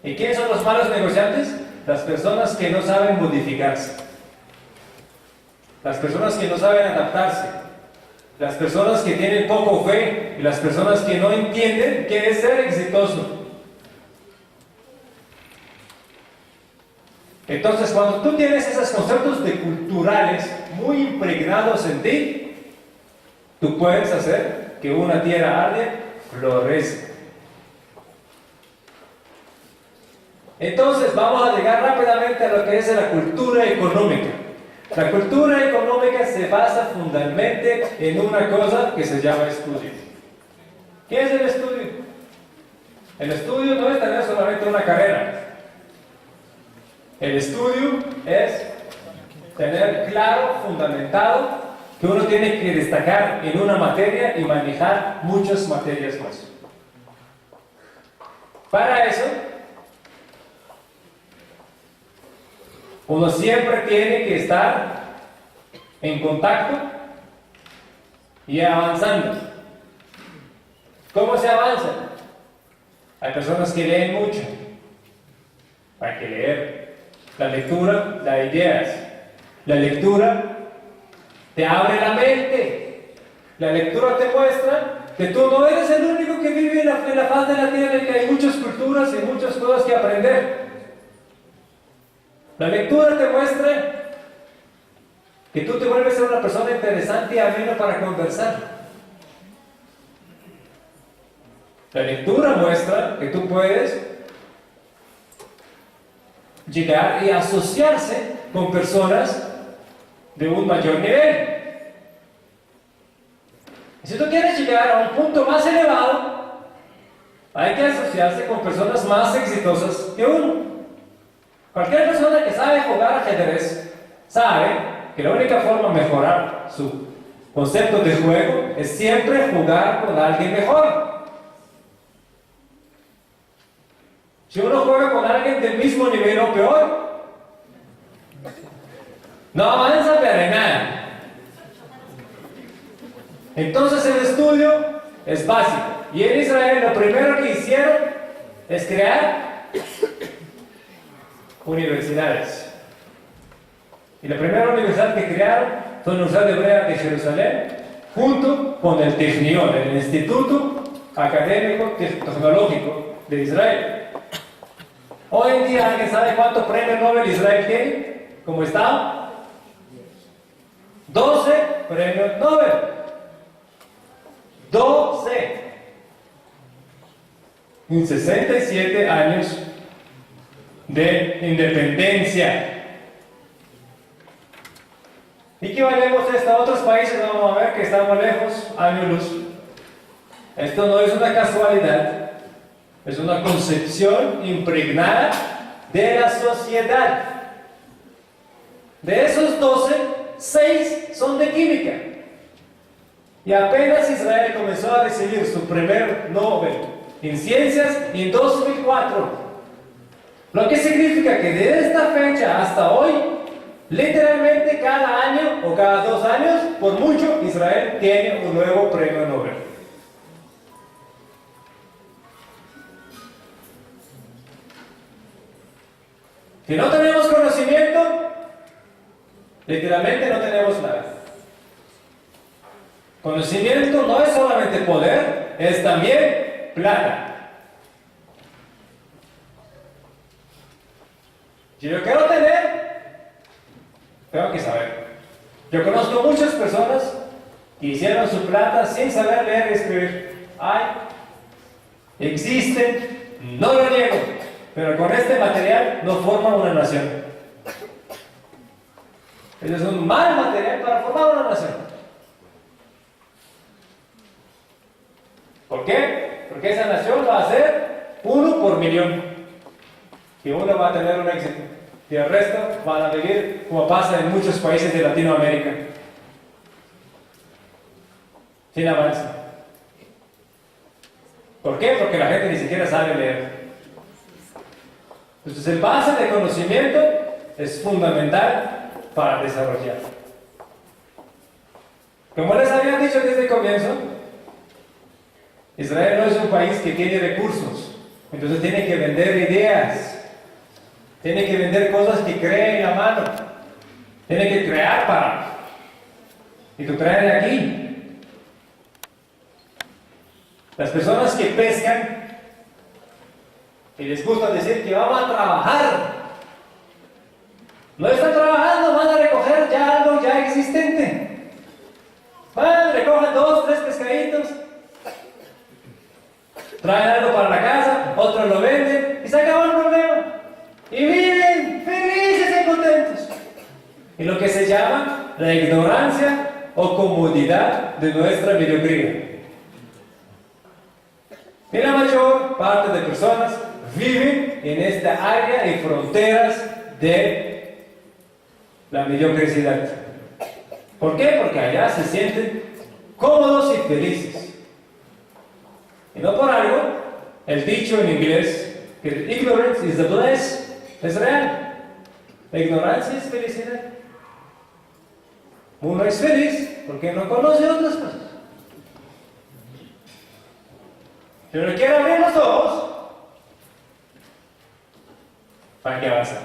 ¿Y quiénes son los malos negociantes? Las personas que no saben modificarse. Las personas que no saben adaptarse, las personas que tienen poco fe y las personas que no entienden qué es ser exitoso. Entonces, cuando tú tienes esos conceptos culturales muy impregnados en ti, tú puedes hacer que una tierra árida florezca. Entonces, vamos a llegar rápidamente a lo que es la cultura económica. La cultura económica se basa fundamentalmente en una cosa que se llama estudio. ¿Qué es el estudio? El estudio no es tener solamente una carrera. El estudio es tener claro, fundamentado, que uno tiene que destacar en una materia y manejar muchas materias más. Para eso, uno siempre tiene que estar en contacto y avanzando. ¿Cómo se avanza? Hay personas que leen mucho. Hay que leer. La lectura da ideas. La lectura te abre la mente. La lectura te muestra que tú no eres el único que vive en la faz de la tierra y que hay muchas culturas y muchas cosas que aprender. La lectura te muestra que tú te vuelves a ser una persona interesante y amena para conversar. La lectura muestra que tú puedes llegar y asociarse con personas de un mayor nivel. Y si tú quieres llegar a un punto más elevado, hay que asociarse con personas más exitosas que uno. Cualquier persona que sabe jugar ajedrez sabe que la única forma de mejorar su concepto de juego es siempre jugar con alguien mejor. Si uno juega con alguien del mismo nivel o peor, no avanza pero nada. Entonces el estudio es básico. Y en Israel lo primero que hicieron es crear universidades. Y la primera universidad que crearon fue la Universidad Hebrea de Jerusalén, junto con el Technion, el Instituto Académico Tecnológico de Israel. Hoy en día, ¿alguien sabe cuánto premio Nobel Israel tiene como Estado? 12 premios Nobel. 12. En 67 años de independencia. ¿Y qué valemos esto a otros países? Vamos a ver que estamos lejos, años luz. Esto no es una casualidad, es una concepción impregnada de la sociedad. De esos 12, 6 son de química. Y apenas Israel comenzó a recibir su primer Nobel en ciencias en 2004. Lo que significa que desde esta fecha hasta hoy, literalmente cada año o cada 2 años, por mucho, Israel tiene un nuevo premio Nobel. Si no tenemos conocimiento, literalmente no tenemos nada. Conocimiento no es solamente poder, es también plata. Si yo quiero tener, tengo que saber. Yo conozco muchas personas que hicieron su plata sin saber leer y escribir. Ay, existen, no lo niego, pero con este material no forman una nación. Ese es un mal material para formar una nación. ¿Por qué? Porque esa nación va a ser 1 por millón. Y uno va a tener un éxito. Y el resto van a vivir como pasa en muchos países de Latinoamérica. Sin avance. ¿Por qué? Porque la gente ni siquiera sabe leer. Entonces el base de conocimiento es fundamental para desarrollar. Como les había dicho desde el comienzo, Israel no es un país que tiene recursos, entonces tiene que vender ideas, tiene que vender cosas que cree en la mano, tiene que crear para, y tú traes de aquí. Las personas que pescan y les gusta decir que vamos a trabajar, no están trabajando, van a recoger ya algo ya existente. Van, recogen 2, 3 pescaditos, traen algo para la casa, otros lo venden y se acabó el problema. Y viven felices y contentos. Y lo que se llama la ignorancia o comodidad de nuestra mediocridad. Y la mayor parte de personas viven en esta área y fronteras de la mediocridad. ¿Por qué? Porque allá se sienten cómodos y felices. Y no por algo, el dicho en inglés, que ignorance is the bliss, es real. La ignorancia es felicidad. Uno es feliz porque no conoce otras cosas. Si uno quiere abrir los ojos, ¿para qué avanzar?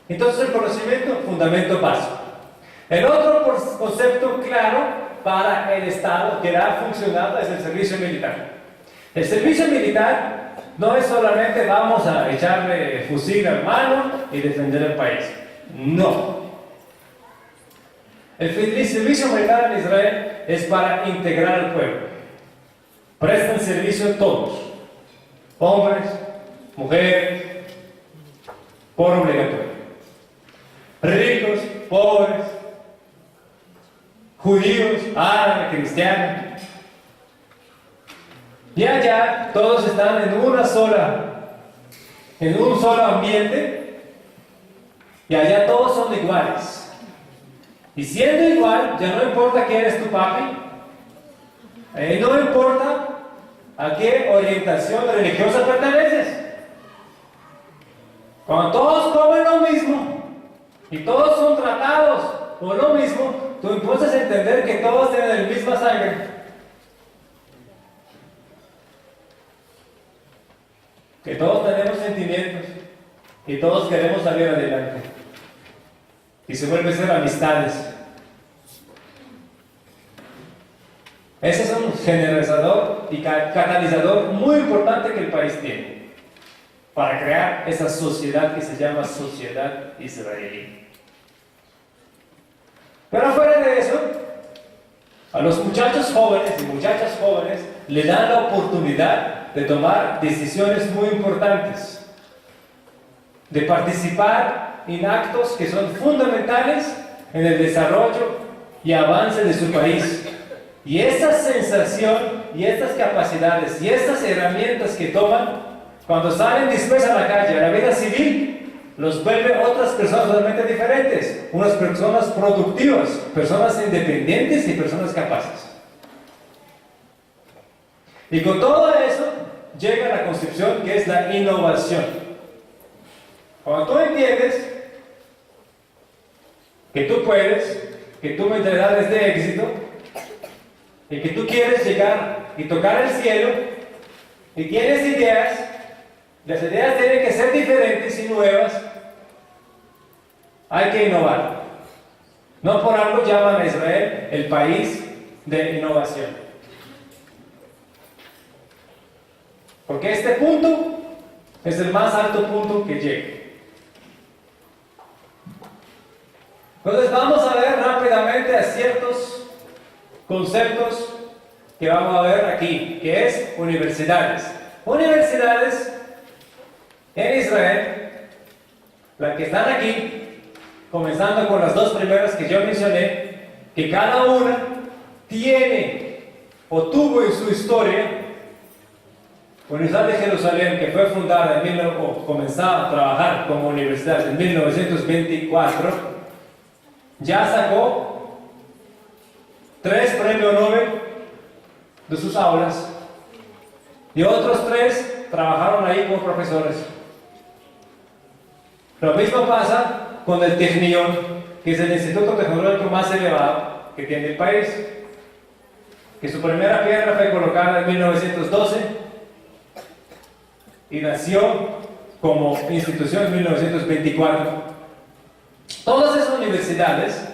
Entonces el conocimiento, fundamento básico. El otro concepto claro para el Estado que ha funcionado es el servicio militar. El servicio militar no es solamente vamos a echarle fusil al mano y defender el país. No. El servicio militar en Israel es para integrar al pueblo. Prestan servicio a todos, hombres, mujeres, por obligatorio, ricos, pobres, judíos, árabes, cristianos. Y allá todos están en un solo ambiente, y allá todos son iguales. Y siendo igual, ya no importa quién es tu papi, no importa a qué orientación religiosa perteneces. Cuando todos comen lo mismo y todos son tratados por lo mismo, tú empiezas a entender que todos tienen la misma sangre. que todos tenemos sentimientos y todos queremos salir adelante. Y se vuelve a ser amistades. Ese es un generalizador y catalizador muy importante que el país tiene para crear esa sociedad que se llama sociedad israelí. Pero fuera de eso, a los muchachos jóvenes y muchachas jóvenes le dan la oportunidad de tomar decisiones muy importantes, de participar en actos que son fundamentales en el desarrollo y avance de su país. Y esa sensación y estas capacidades y estas herramientas que toman, cuando salen después a la calle, a la vida civil, los vuelve otras personas totalmente diferentes, unas personas productivas, personas independientes y personas capaces. Y con todo eso llega la concepción que es la innovación. Cuando tú entiendes que tú puedes, que tu mentalidad es de éxito, y que tú quieres llegar y tocar el cielo, y tienes ideas, las ideas tienen que ser diferentes y nuevas, hay que innovar. No por algo llaman a Israel el país de innovación. Porque este punto es el más alto punto que llega. Entonces vamos a ver rápidamente a ciertos conceptos que vamos a ver aquí, que es universidades. Universidades en Israel, las que están aquí, comenzando con las dos primeras que yo mencioné, que cada una tiene o tuvo en su historia. Universidad de Jerusalén, que fue fundada o comenzó a trabajar como universidad en 1924, ya sacó 3 premios Nobel de sus aulas y otros 3 trabajaron ahí como profesores. Lo mismo pasa con el Technion, que es el instituto tecnológico más elevado que tiene el país, que su primera piedra fue colocada en 1912 y nació como institución en 1924. Todas esas universidades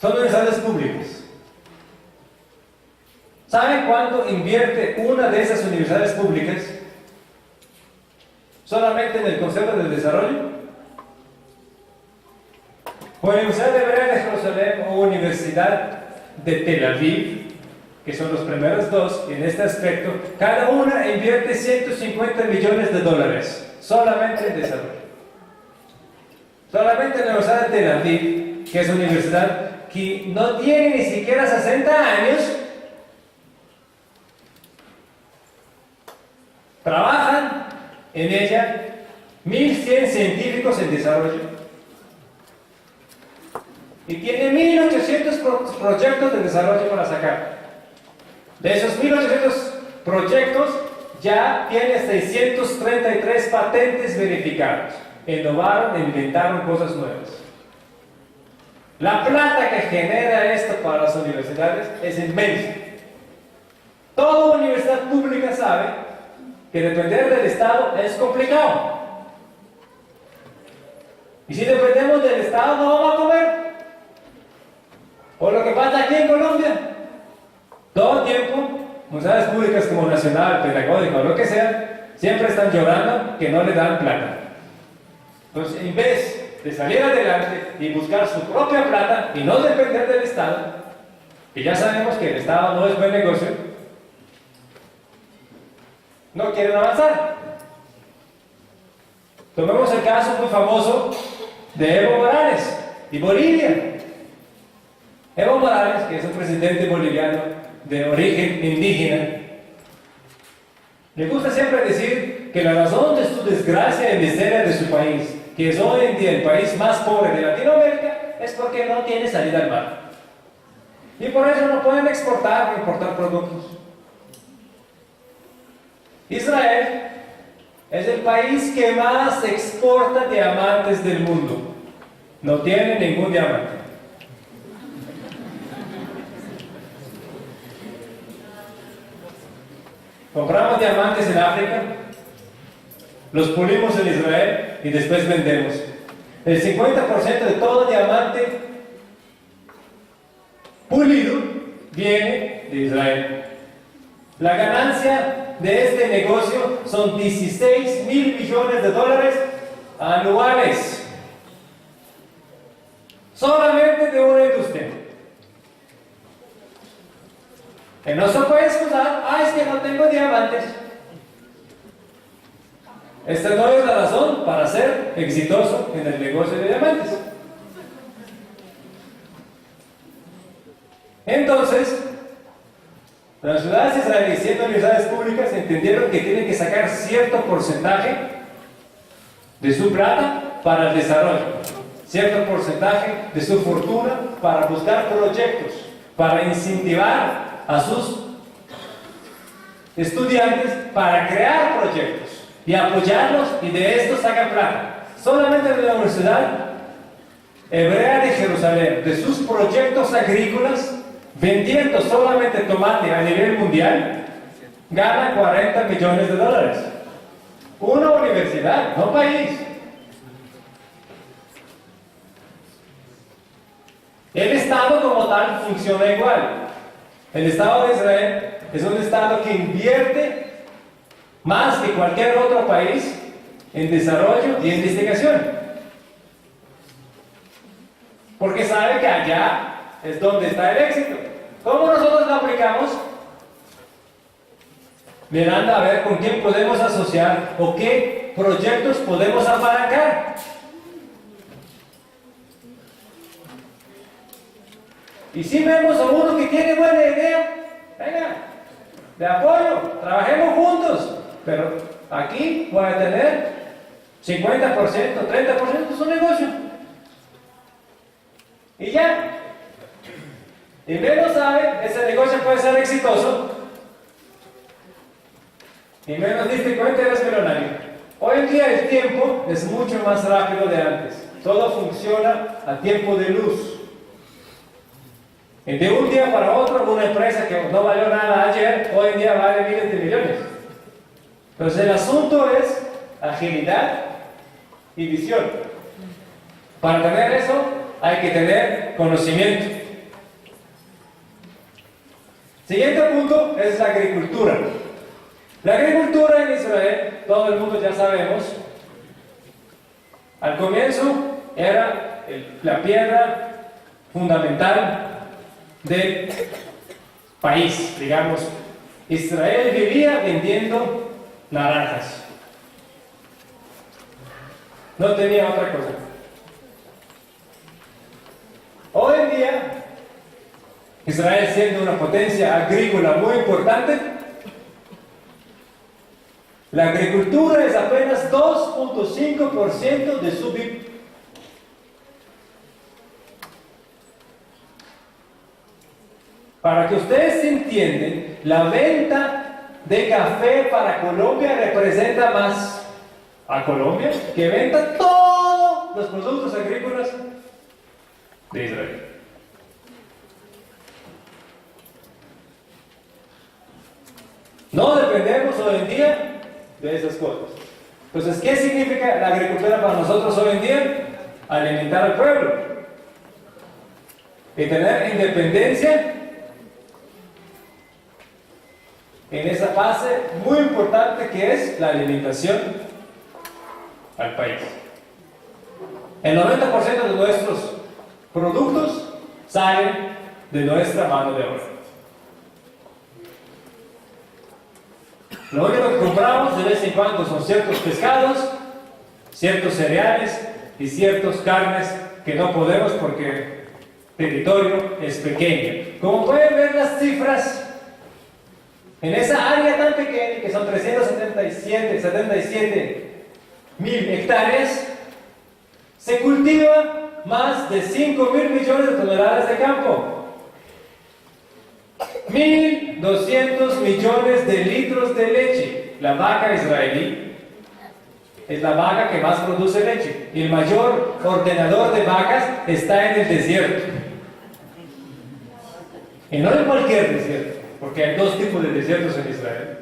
son universidades públicas. ¿Saben cuánto invierte una de esas universidades públicas solamente en el concepto del desarrollo? Universidad de Hebrea de Jerusalén o Universidad de Tel Aviv, que son los primeros dos en este aspecto, cada una invierte 150 millones de dólares solamente en desarrollo. Solamente la Universidad de Tel Aviv, que es una universidad que no tiene ni siquiera 60 años, trabajan en ella 1.100 científicos en desarrollo y tiene 1.800 proyectos de desarrollo para sacar. De esos 1.800 proyectos ya tiene 633 patentes verificados. Innovaron e inventaron cosas nuevas. La plata que genera esto para las universidades es inmensa. Toda universidad pública sabe que depender del Estado es complicado. Y si dependemos del Estado no vamos a comer. O lo que pasa aquí en Colombia. Todo el tiempo, universidades públicas como Nacional, Pedagógica o lo que sea, siempre están llorando que no le dan plata. Entonces, en vez de salir adelante y buscar su propia plata y no depender del Estado, que ya sabemos que el Estado no es buen negocio, no quieren avanzar. Tomemos el caso muy famoso de Evo Morales y Bolivia. Evo Morales, que es un presidente boliviano de origen indígena, le gusta siempre decir que la razón de su desgracia y miseria de su país, que es hoy en día el país más pobre de Latinoamérica, es porque no tiene salida al mar. Y por eso no pueden exportar o importar productos. Israel es el país que más exporta diamantes del mundo. No tiene ningún diamante. Compramos diamantes en África, los pulimos en Israel y después vendemos. El 50% de todo diamante pulido viene de Israel. La ganancia de este negocio son 16.000 millones de dólares anuales. Solamente de una industria. Que no se puede excusar, es que no tengo diamantes. Esta no es la razón para ser exitoso en el negocio de diamantes. Entonces, las ciudades israelíes, siendo universidades públicas, entendieron que tienen que sacar cierto porcentaje de su plata para el desarrollo, cierto porcentaje de su fortuna para buscar proyectos, para incentivar a sus estudiantes para crear proyectos y apoyarlos y de esto sacan plata. Solamente de la Universidad Hebrea de Jerusalén, de sus proyectos agrícolas, vendiendo solamente tomate a nivel mundial, gana 40 millones de dólares. Una universidad, no país. El Estado como tal funciona igual. El Estado de Israel es un Estado que invierte más que cualquier otro país en desarrollo y en investigación. Porque sabe que allá es donde está el éxito. ¿Cómo nosotros lo aplicamos? Mirando a ver con quién podemos asociar o qué proyectos podemos apalancar. Y si vemos a uno que tiene buena idea, venga, de apoyo, trabajemos juntos. Pero aquí voy a tener 50%, 30% de su negocio. Y ya. Y menos sabe, ese negocio puede ser exitoso. Y menos diste cuenta, eres millonario. Hoy en día el tiempo es mucho más rápido de antes. Todo funciona a tiempo de luz. Y de un día para otro, una empresa que no valió nada ayer, hoy en día vale miles de millones. Entonces el asunto es agilidad y visión. Para tener eso hay que tener conocimiento. Siguiente punto es la agricultura. La agricultura en Israel, todo el mundo ya sabemos, al comienzo era la piedra fundamental del país, digamos. Israel vivía vendiendo naranjas. No tenía otra cosa. Hoy en día, Israel siendo una potencia agrícola muy importante, la agricultura es apenas 2.5% de su PIB. Para que ustedes entiendan, la venta de café para Colombia representa más a Colombia que venta todos los productos agrícolas de Israel. No dependemos hoy en día de esas cosas. Entonces, ¿qué significa la agricultura para nosotros hoy en día? Alimentar al pueblo y tener independencia en esa fase muy importante que es la alimentación al país. El 90% de nuestros productos salen de nuestra mano de obra. Lo único que compramos de vez en cuando son ciertos pescados, ciertos cereales y ciertas carnes que no podemos porque el territorio es pequeño. Como pueden ver las cifras, en esa área tan pequeña que son 77.000 hectáreas, se cultiva más de 5.000 millones de toneladas de campo. 1.200 millones de litros de leche. La vaca israelí es la vaca que más produce leche. Y el mayor ordenador de vacas está en el desierto. Y no en cualquier desierto, porque hay dos tipos de desiertos en Israel.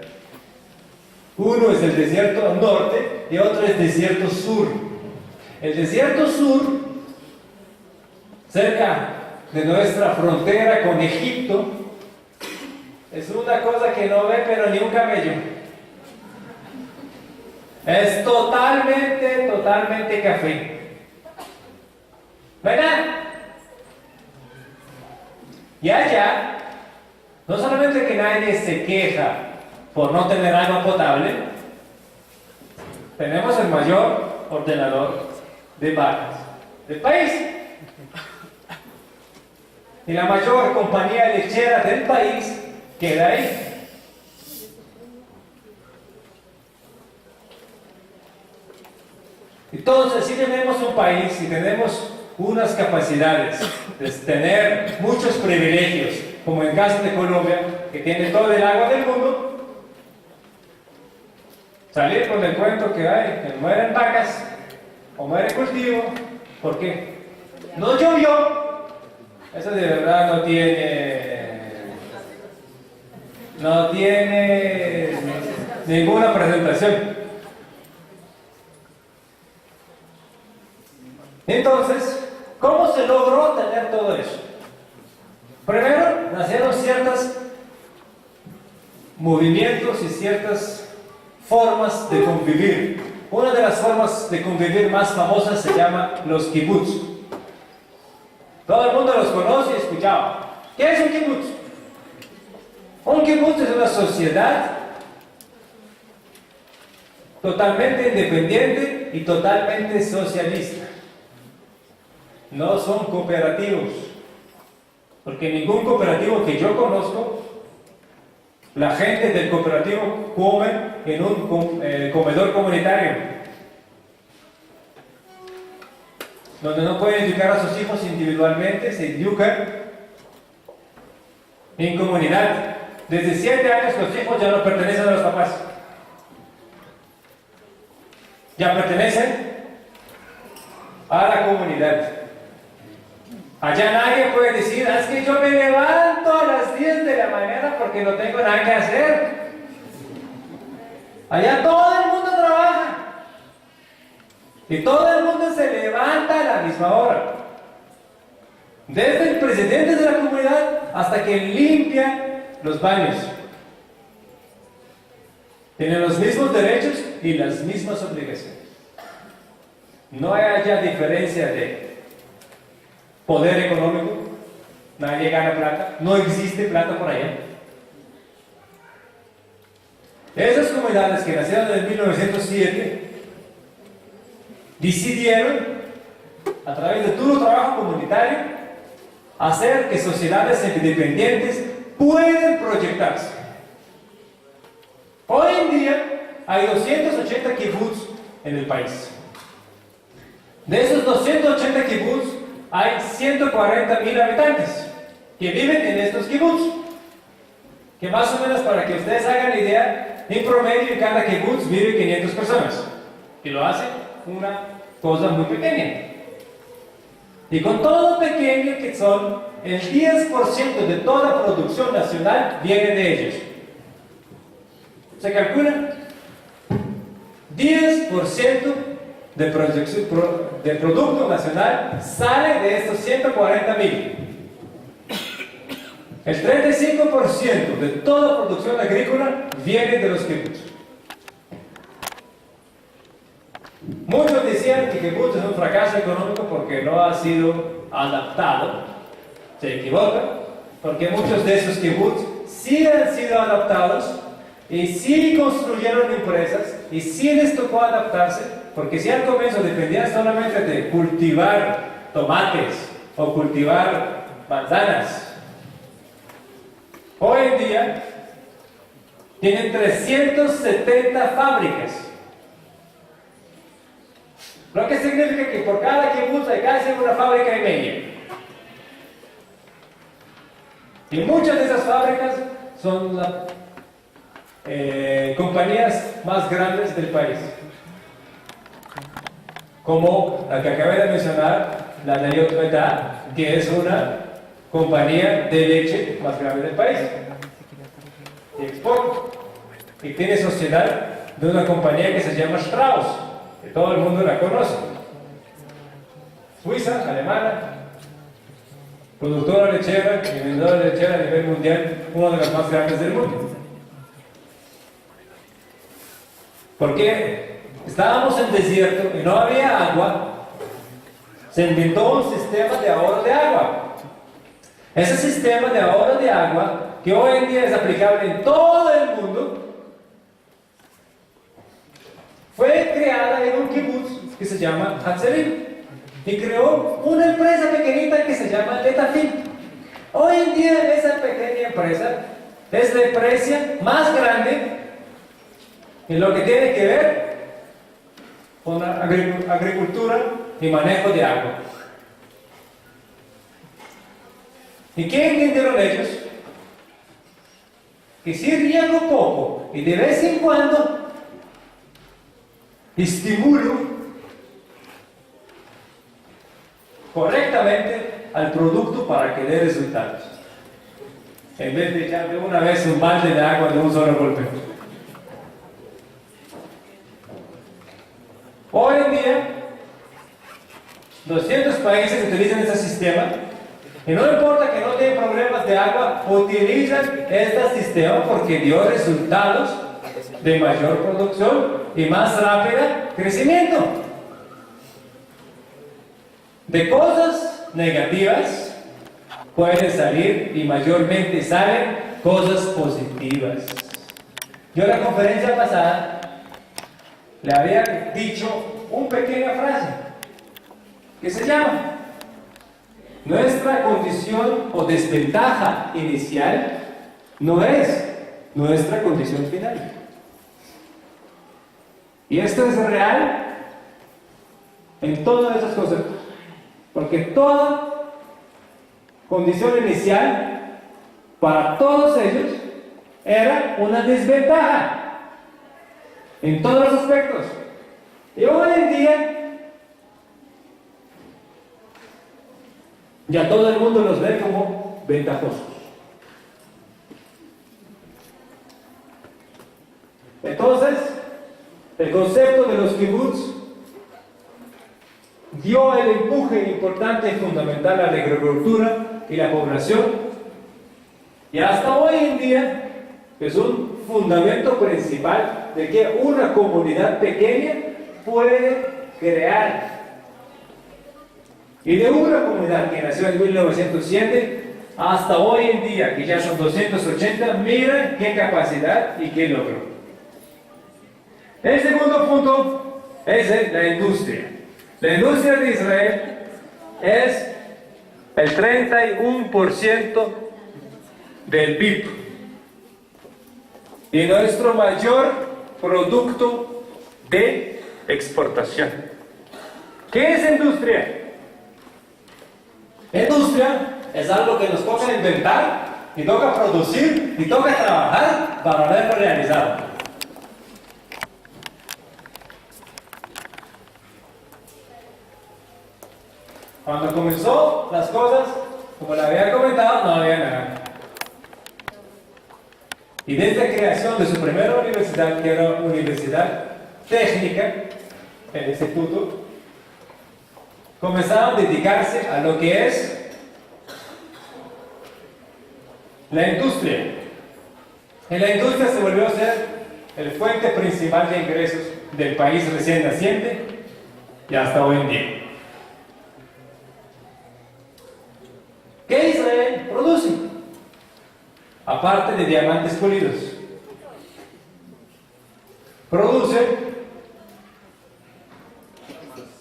Uno es el desierto norte y otro es desierto sur. El desierto sur, cerca de nuestra frontera con Egipto, es una cosa que no ve pero ni un camello. Es totalmente café. ¿Verdad? Y allá, no solamente que nadie se queja por no tener agua potable, tenemos el mayor ordenador de vacas del país. Y la mayor compañía lechera del país queda ahí. Entonces, si tenemos un país y tenemos unas capacidades de tener muchos privilegios, como en el caso de Colombia, que tiene todo el agua del mundo, salir con el cuento que hay, que mueren vacas o muere cultivo, ¿por qué? No llovió. Eso de verdad no tiene ninguna presentación. Entonces, ¿cómo se logró tener todo eso? Primero, nacieron ciertos movimientos y ciertas formas de convivir. Una de las formas de convivir más famosas se llama los kibutz. Todo el mundo los conoce y escuchaba. ¿Qué es un kibutz? Un kibutz es una sociedad totalmente independiente y totalmente socialista. No son cooperativos, porque ningún cooperativo que yo conozco, la gente del cooperativo come en un comedor comunitario, donde no pueden educar a sus hijos individualmente, se educan en comunidad. Desde 7 años los hijos ya no pertenecen a los papás, ya pertenecen a la comunidad. Allá nadie puede decir, es que yo me levanto a las 10 de la mañana porque no tengo nada que hacer. Allá todo el mundo trabaja. Y todo el mundo se levanta a la misma hora. Desde el presidente de la comunidad hasta que limpia los baños. Tienen los mismos derechos y las mismas obligaciones. No hay allá diferencia de poder económico, nadie gana plata, no existe plata por allá. Esas comunidades que nacieron en 1907 decidieron, a través de duro trabajo comunitario, hacer que sociedades independientes puedan proyectarse. Hoy en día hay 280 kibutz en el país. De esos 280 kibutz hay 140,000 habitantes que viven en estos kibutz, que más o menos, para que ustedes hagan la idea, en promedio en cada kibutz viven 500 personas, y lo hacen una cosa muy pequeña. Y con todo pequeño que son, el 10% de toda producción nacional viene de ellos. ¿Se calcula? 10% de producto nacional sale de estos 140,000. El 35% de toda producción agrícola viene de los kibutz. Muchos decían que kibutz es un fracaso económico porque no ha sido adaptado. Se equivocan, porque muchos de esos kibutz sí han sido adaptados y sí construyeron empresas y sí les tocó adaptarse. Porque si al comienzo dependían solamente de cultivar tomates o cultivar manzanas, hoy en día tienen 370 fábricas. Lo que significa que por cada kibutz hay casi una fábrica y media. Y muchas de esas fábricas son las compañías más grandes del país, como la que acabé de mencionar, la Nayot Meta, que es una compañía de leche más grande del país, y exporta, y tiene sociedad de una compañía que se llama Strauss, que todo el mundo la conoce. Suiza, alemana, productora lechera y vendedora de lechera a nivel mundial, una de las más grandes del mundo. Porque estábamos en desierto y no había agua, se inventó un sistema de ahorro de agua. Ese sistema de ahorro de agua, que hoy en día es aplicable en todo el mundo, fue creada en un kibutz que se llama Hatzerim y creó una empresa pequeñita que se llama Letafim. Hoy en día esa pequeña empresa es la empresa más grande en lo que tiene que ver con la agricultura y manejo de agua. ¿Y qué entendieron ellos? Que si riego poco y de vez en cuando estimulo correctamente al producto para que dé resultados, en vez de echar de una vez un balde de agua de un solo golpe. Hoy en día 200 países utilizan ese sistema y no importa que no tengan problemas de agua, utilizan este sistema porque dio resultados de mayor producción y más rápida crecimiento. De cosas negativas pueden salir y mayormente salen cosas positivas. Yo en la conferencia pasada le había dicho una pequeña frase que se llama: nuestra condición o desventaja inicial no es nuestra condición final. Y esto es real en todas esas cosas, porque toda condición inicial para todos ellos era una desventaja en todos los aspectos. Y hoy en día ya todo el mundo los ve como ventajosos. Entonces, el concepto de los kibbutz dio el empuje importante y fundamental a la agricultura y la población, y hasta hoy en día es un fundamento principal de que una comunidad pequeña puede crear. Y de una comunidad que nació en 1907 hasta hoy en día, que ya son 280, mira qué capacidad y qué logro. El segundo punto es la industria. La industria de Israel es el 31% del PIB y nuestro mayor producto de exportación. ¿Qué es industria? Industria es algo que nos toca inventar y toca producir y toca trabajar para verlo realizado. Cuando comenzó las cosas, como le había comentado, no había nada. Y desde la creación de su primera universidad, que era una universidad técnica, el instituto, comenzaron a dedicarse a lo que es la industria. Y la industria se volvió a ser el fuente principal de ingresos del país recién naciente y hasta hoy en día. ¿Qué Israel produce? Aparte de diamantes pulidos, produce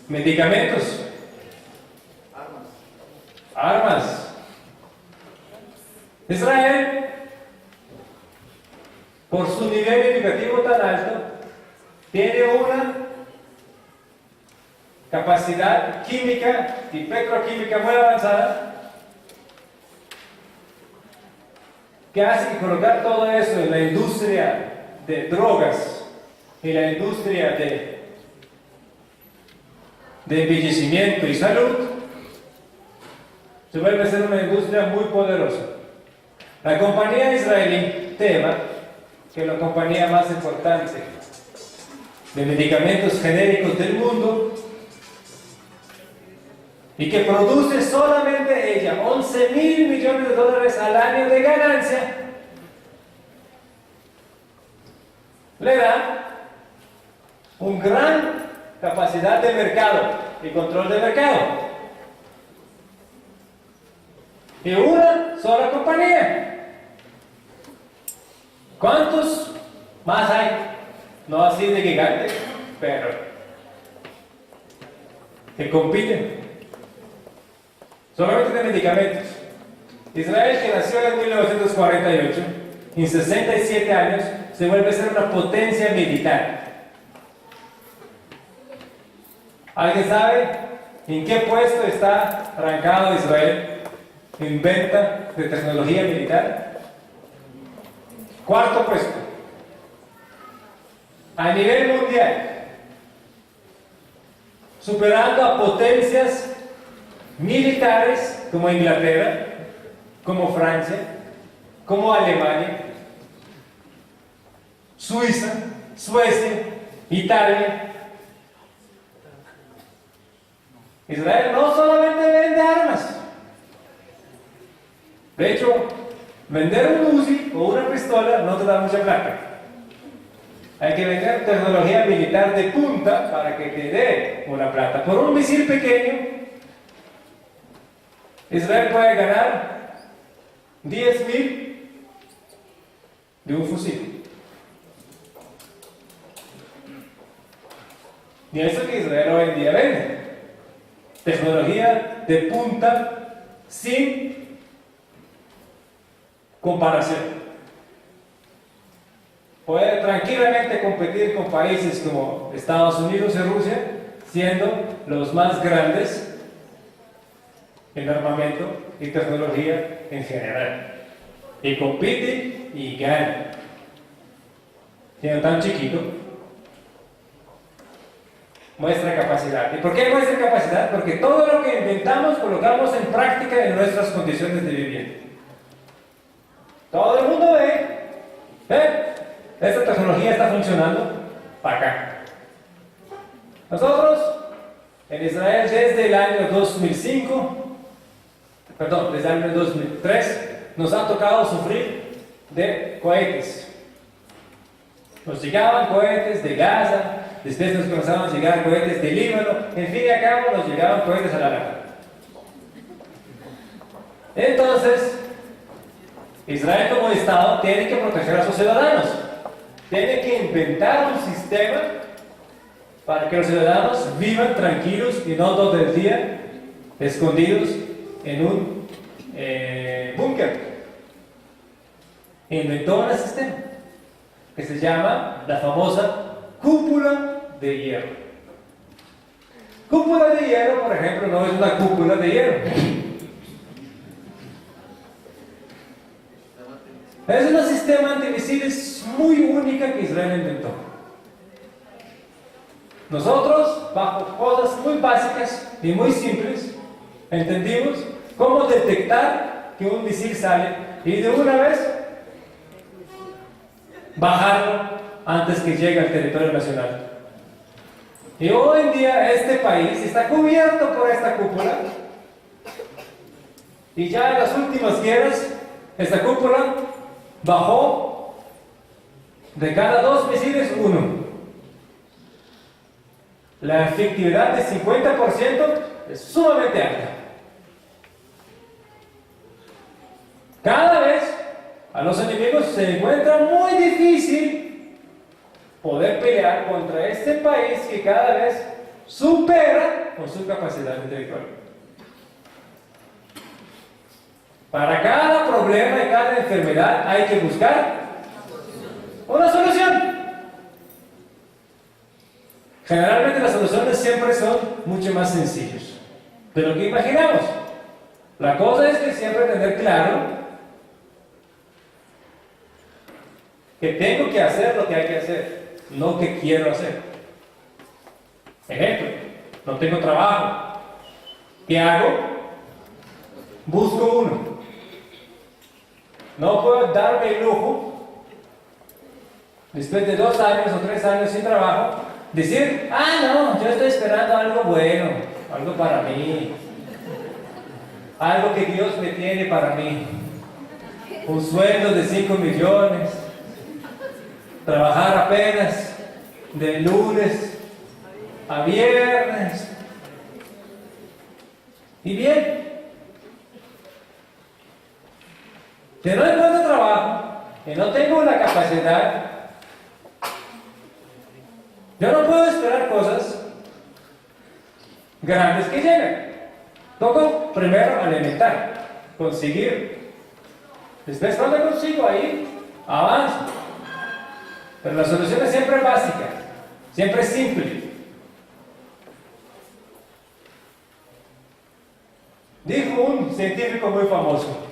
medicamentos, armas. Israel, por su nivel educativo tan alto, tiene una capacidad química y petroquímica muy avanzada, que hace que colocar todo eso en la industria de drogas y la industria de embellecimiento y salud se vuelve a ser una industria muy poderosa. La compañía israelí Teva, que es la compañía más importante de medicamentos genéricos del mundo y que produce solamente ella 11.000 millones de dólares al año de ganancia, le da una gran capacidad de mercado y control de mercado. Y una sola compañía. ¿Cuántos más hay? No así de gigantes, pero que compiten. Solamente de medicamentos. Israel, que nació en 1948, en 67 años, se vuelve a ser una potencia militar. ¿Alguien sabe en qué puesto está arrancado Israel en venta de tecnología militar? Cuarto puesto. A nivel mundial, superando a potencias militares como Inglaterra, como Francia, como Alemania, Suiza, Suecia, Italia. Israel no solamente vende armas. De hecho, vender un Uzi o una pistola no te da mucha plata. Hay que vender tecnología militar de punta para que te dé una plata. Por un misil pequeño, Israel puede ganar 10.000 de un fusil. Y eso que Israel hoy en día vende. Tecnología de punta sin comparación. Puede tranquilamente competir con países como Estados Unidos y Rusia, siendo los más grandes en armamento y tecnología en general. Y compite y gana. Siendo tan chiquito, muestra capacidad. ¿Y por qué muestra capacidad? Porque todo lo que inventamos colocamos en práctica en nuestras condiciones de vivienda. Todo el mundo ve, esta tecnología está funcionando para acá. Nosotros, en Israel, desde el año 2005, desde el año 2003, nos ha tocado sufrir de cohetes. Nos llegaban cohetes de Gaza, después nos comenzaban a llegar cohetes de Líbano, en fin y al cabo nos llegaban cohetes a la lata. Entonces, Israel como Estado tiene que proteger a sus ciudadanos. Tiene que inventar un sistema para que los ciudadanos vivan tranquilos y no todo el día escondidos en un búnker. Inventó un sistema que se llama la famosa cúpula de hierro. Cúpula de hierro, por ejemplo, no es una cúpula de hierro. Es un sistema antimisiles muy única que Israel inventó. Nosotros, bajo cosas muy básicas y muy simples, entendimos cómo detectar que un misil sale y de una vez bajarlo antes que llegue al territorio nacional. Y hoy en día este país está cubierto por esta cúpula y ya en las últimas guerras esta cúpula bajó de cada 2 misiles 1. La efectividad de 50% es sumamente alta. Cada vez a los enemigos se encuentra muy difícil poder pelear contra este país que cada vez supera con su capacidad intelectual. Para cada problema y cada enfermedad hay que buscar una solución. Generalmente las soluciones siempre son mucho más sencillas de lo que imaginamos. La cosa es que siempre tener claro que tengo que hacer lo que hay que hacer, no que quiero hacer. Ejemplo, no tengo trabajo. ¿Qué hago? Busco uno. No puedo darme el lujo, después de 2 años o 3 años sin trabajo, decir, no, yo estoy esperando algo bueno, algo para mí, algo que Dios me tiene para mí, un sueldo de 5 millones, trabajar apenas de lunes a viernes, y bien, que no encuentro trabajo, que no tengo la capacidad, yo no puedo esperar cosas grandes que llegan. Toco primero alimentar, conseguir. Después cuando consigo ahí, avanzo. Pero la solución es siempre básica, siempre simple. Dijo un científico muy famoso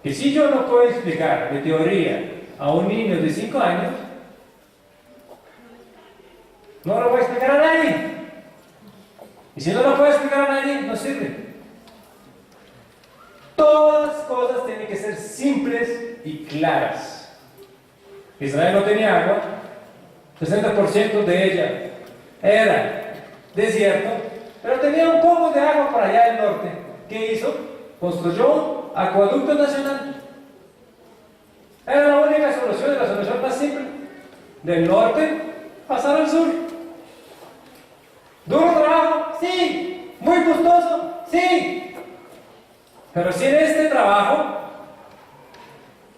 que si yo no puedo explicar de teoría a un niño de 5 años, no lo voy a explicar a nadie. Y si no lo puedo explicar a nadie, no sirve. Todas las cosas tienen que ser simples y claras. Israel no tenía agua, 60% de ella era desierto, pero tenía un poco de agua para allá del norte. ¿Qué hizo? Construyó un acueducto nacional. Era la única solución, la solución más simple. Del norte pasar al sur. ¿Duro trabajo? Sí. ¿Muy costoso? Sí. Pero sin este trabajo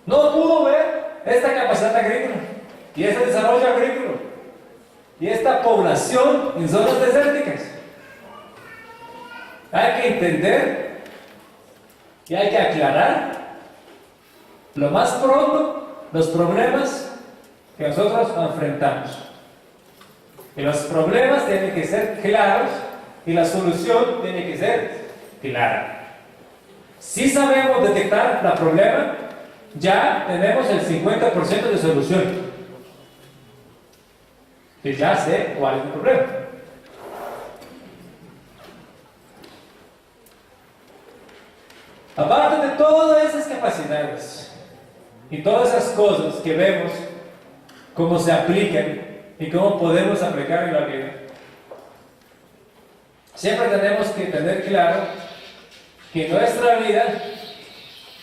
no pudo ver esta capacidad agrícola y este desarrollo agrícola y esta población en zonas desérticas. Hay que entender y hay que aclarar lo más pronto los problemas que nosotros enfrentamos. Y los problemas tienen que ser claros y la solución tiene que ser clara. Si sabemos detectar el problema, ya tenemos el 50% de solución. Y ya sé cuál es el problema. Aparte de todas esas capacidades y todas esas cosas que vemos, cómo se aplican y cómo podemos aplicar en la vida, siempre tenemos que tener claro que nuestra vida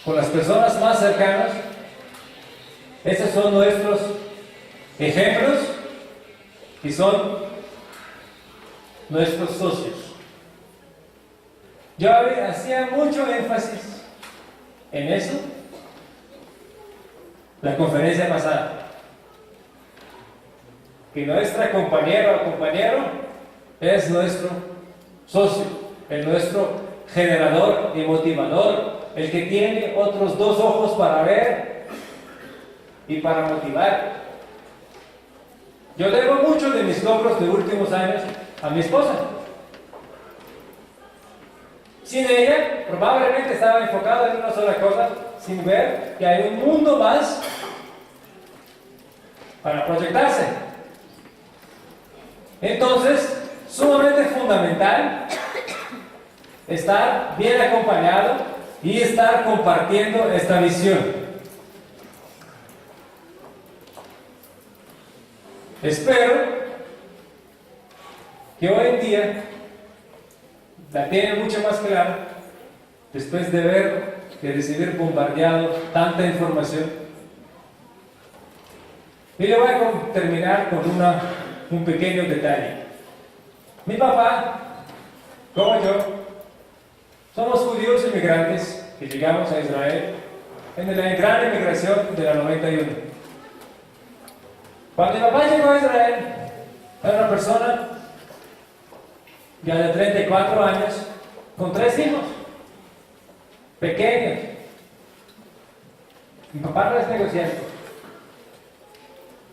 con las personas más cercanas, esos son nuestros ejemplos y son nuestros socios. Yo hacía mucho énfasis en eso la conferencia pasada, que nuestra compañera o compañero es nuestro socio, es nuestro generador y motivador, el que tiene otros 2 ojos para ver y para motivar. Yo debo mucho de mis logros de últimos años a mi esposa. Sin ella, probablemente estaba enfocado en una sola cosa, sin ver que hay un mundo más para proyectarse. Entonces, sumamente fundamental estar bien acompañado y estar compartiendo esta visión. Espero que hoy en día la tienen mucho más clara después de ver, de recibir bombardeado tanta información. Y le voy a terminar con un pequeño detalle. Mi papá, como yo, somos judíos inmigrantes que llegamos a Israel en la gran inmigración de la 91. Cuando mi papá llegó a Israel, era una persona ya de 34 años, con 3 hijos, pequeños. Mi papá no es negociante.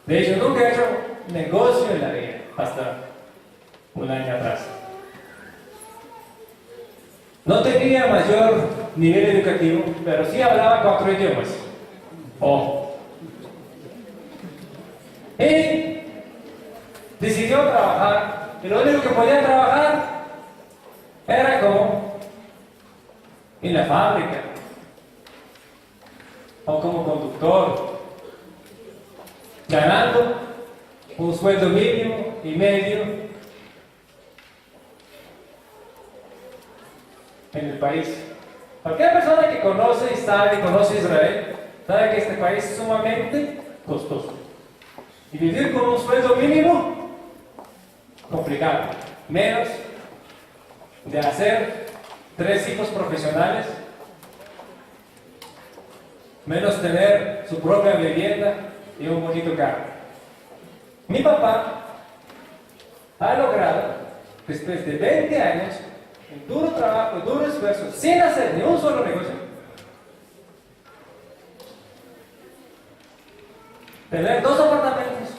De hecho, nunca he hecho negocio en la vida, hasta un año atrás. No tenía mayor nivel educativo, pero sí hablaba 4 idiomas. Y decidió trabajar, y lo único que podía trabajar era como en la fábrica, o como conductor, ganando un sueldo mínimo y medio en el país. Cualquier persona que conoce y conoce Israel, sabe que este país es sumamente costoso. Y vivir con un sueldo mínimo, complicado. Menos de hacer 3 hijos profesionales, menos tener su propia vivienda y un bonito carro. Mi papá ha logrado, después de 20 años, en duro trabajo, duro esfuerzo, sin hacer ni un solo negocio, tener 2 apartamentos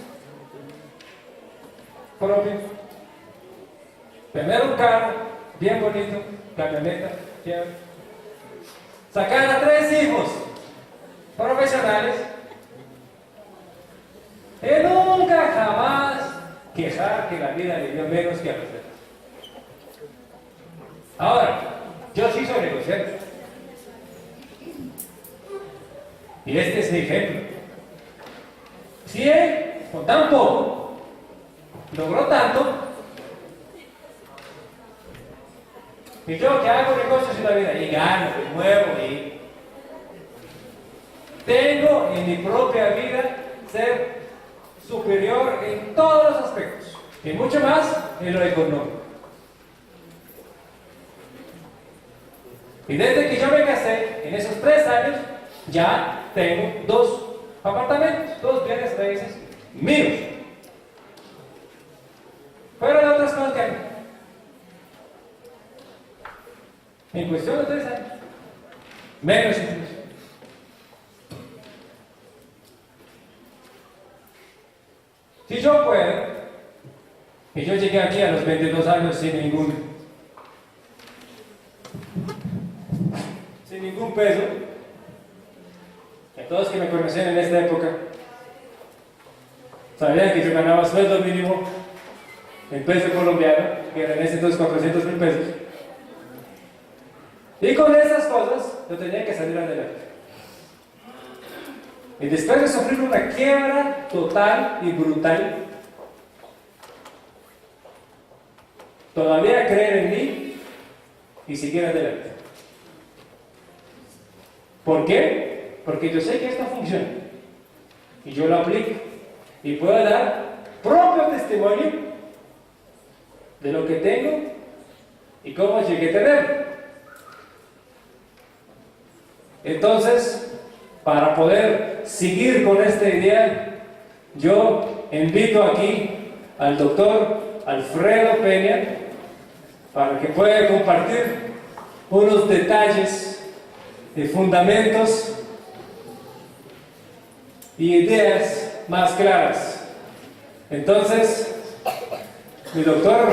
propios, tener un carro bien bonito, camioneta, chévere, sacar a 3 hijos profesionales y nunca jamás quejar que la vida le dio menos que a los demás. Ahora, yo sí soy negociante. Y este es mi ejemplo. Si él, con tan poco, logró tanto, y yo que hago negocios en la vida, y gano, y muevo, y tengo en mi propia vida ser superior en todos los aspectos, y mucho más en lo económico. Y desde que yo me casé, en esos 3 años, ya tengo 2 apartamentos, 2 bienes raíces míos. Fuera de otras cosas que hay. En cuestión de 3 años. Menos incluso. Si yo puedo, y yo llegué aquí a los 22 años sin ningún peso, que todos que me conocían en esta época sabían que yo ganaba sueldo mínimo en peso colombiano, que era en ese entonces 400.000 pesos, y con esas cosas yo tenía que salir adelante. Y después de sufrir una quiebra total y brutal, todavía creer en mí y seguir adelante. ¿Por qué? Porque yo sé que esto funciona y yo lo aplico y puedo dar propio testimonio de lo que tengo y cómo llegué a tenerlo. Entonces, para poder seguir con este ideal, yo invito aquí al doctor Alfredo Peña para que pueda compartir unos detalles de fundamentos y ideas más claras. Entonces, mi doctor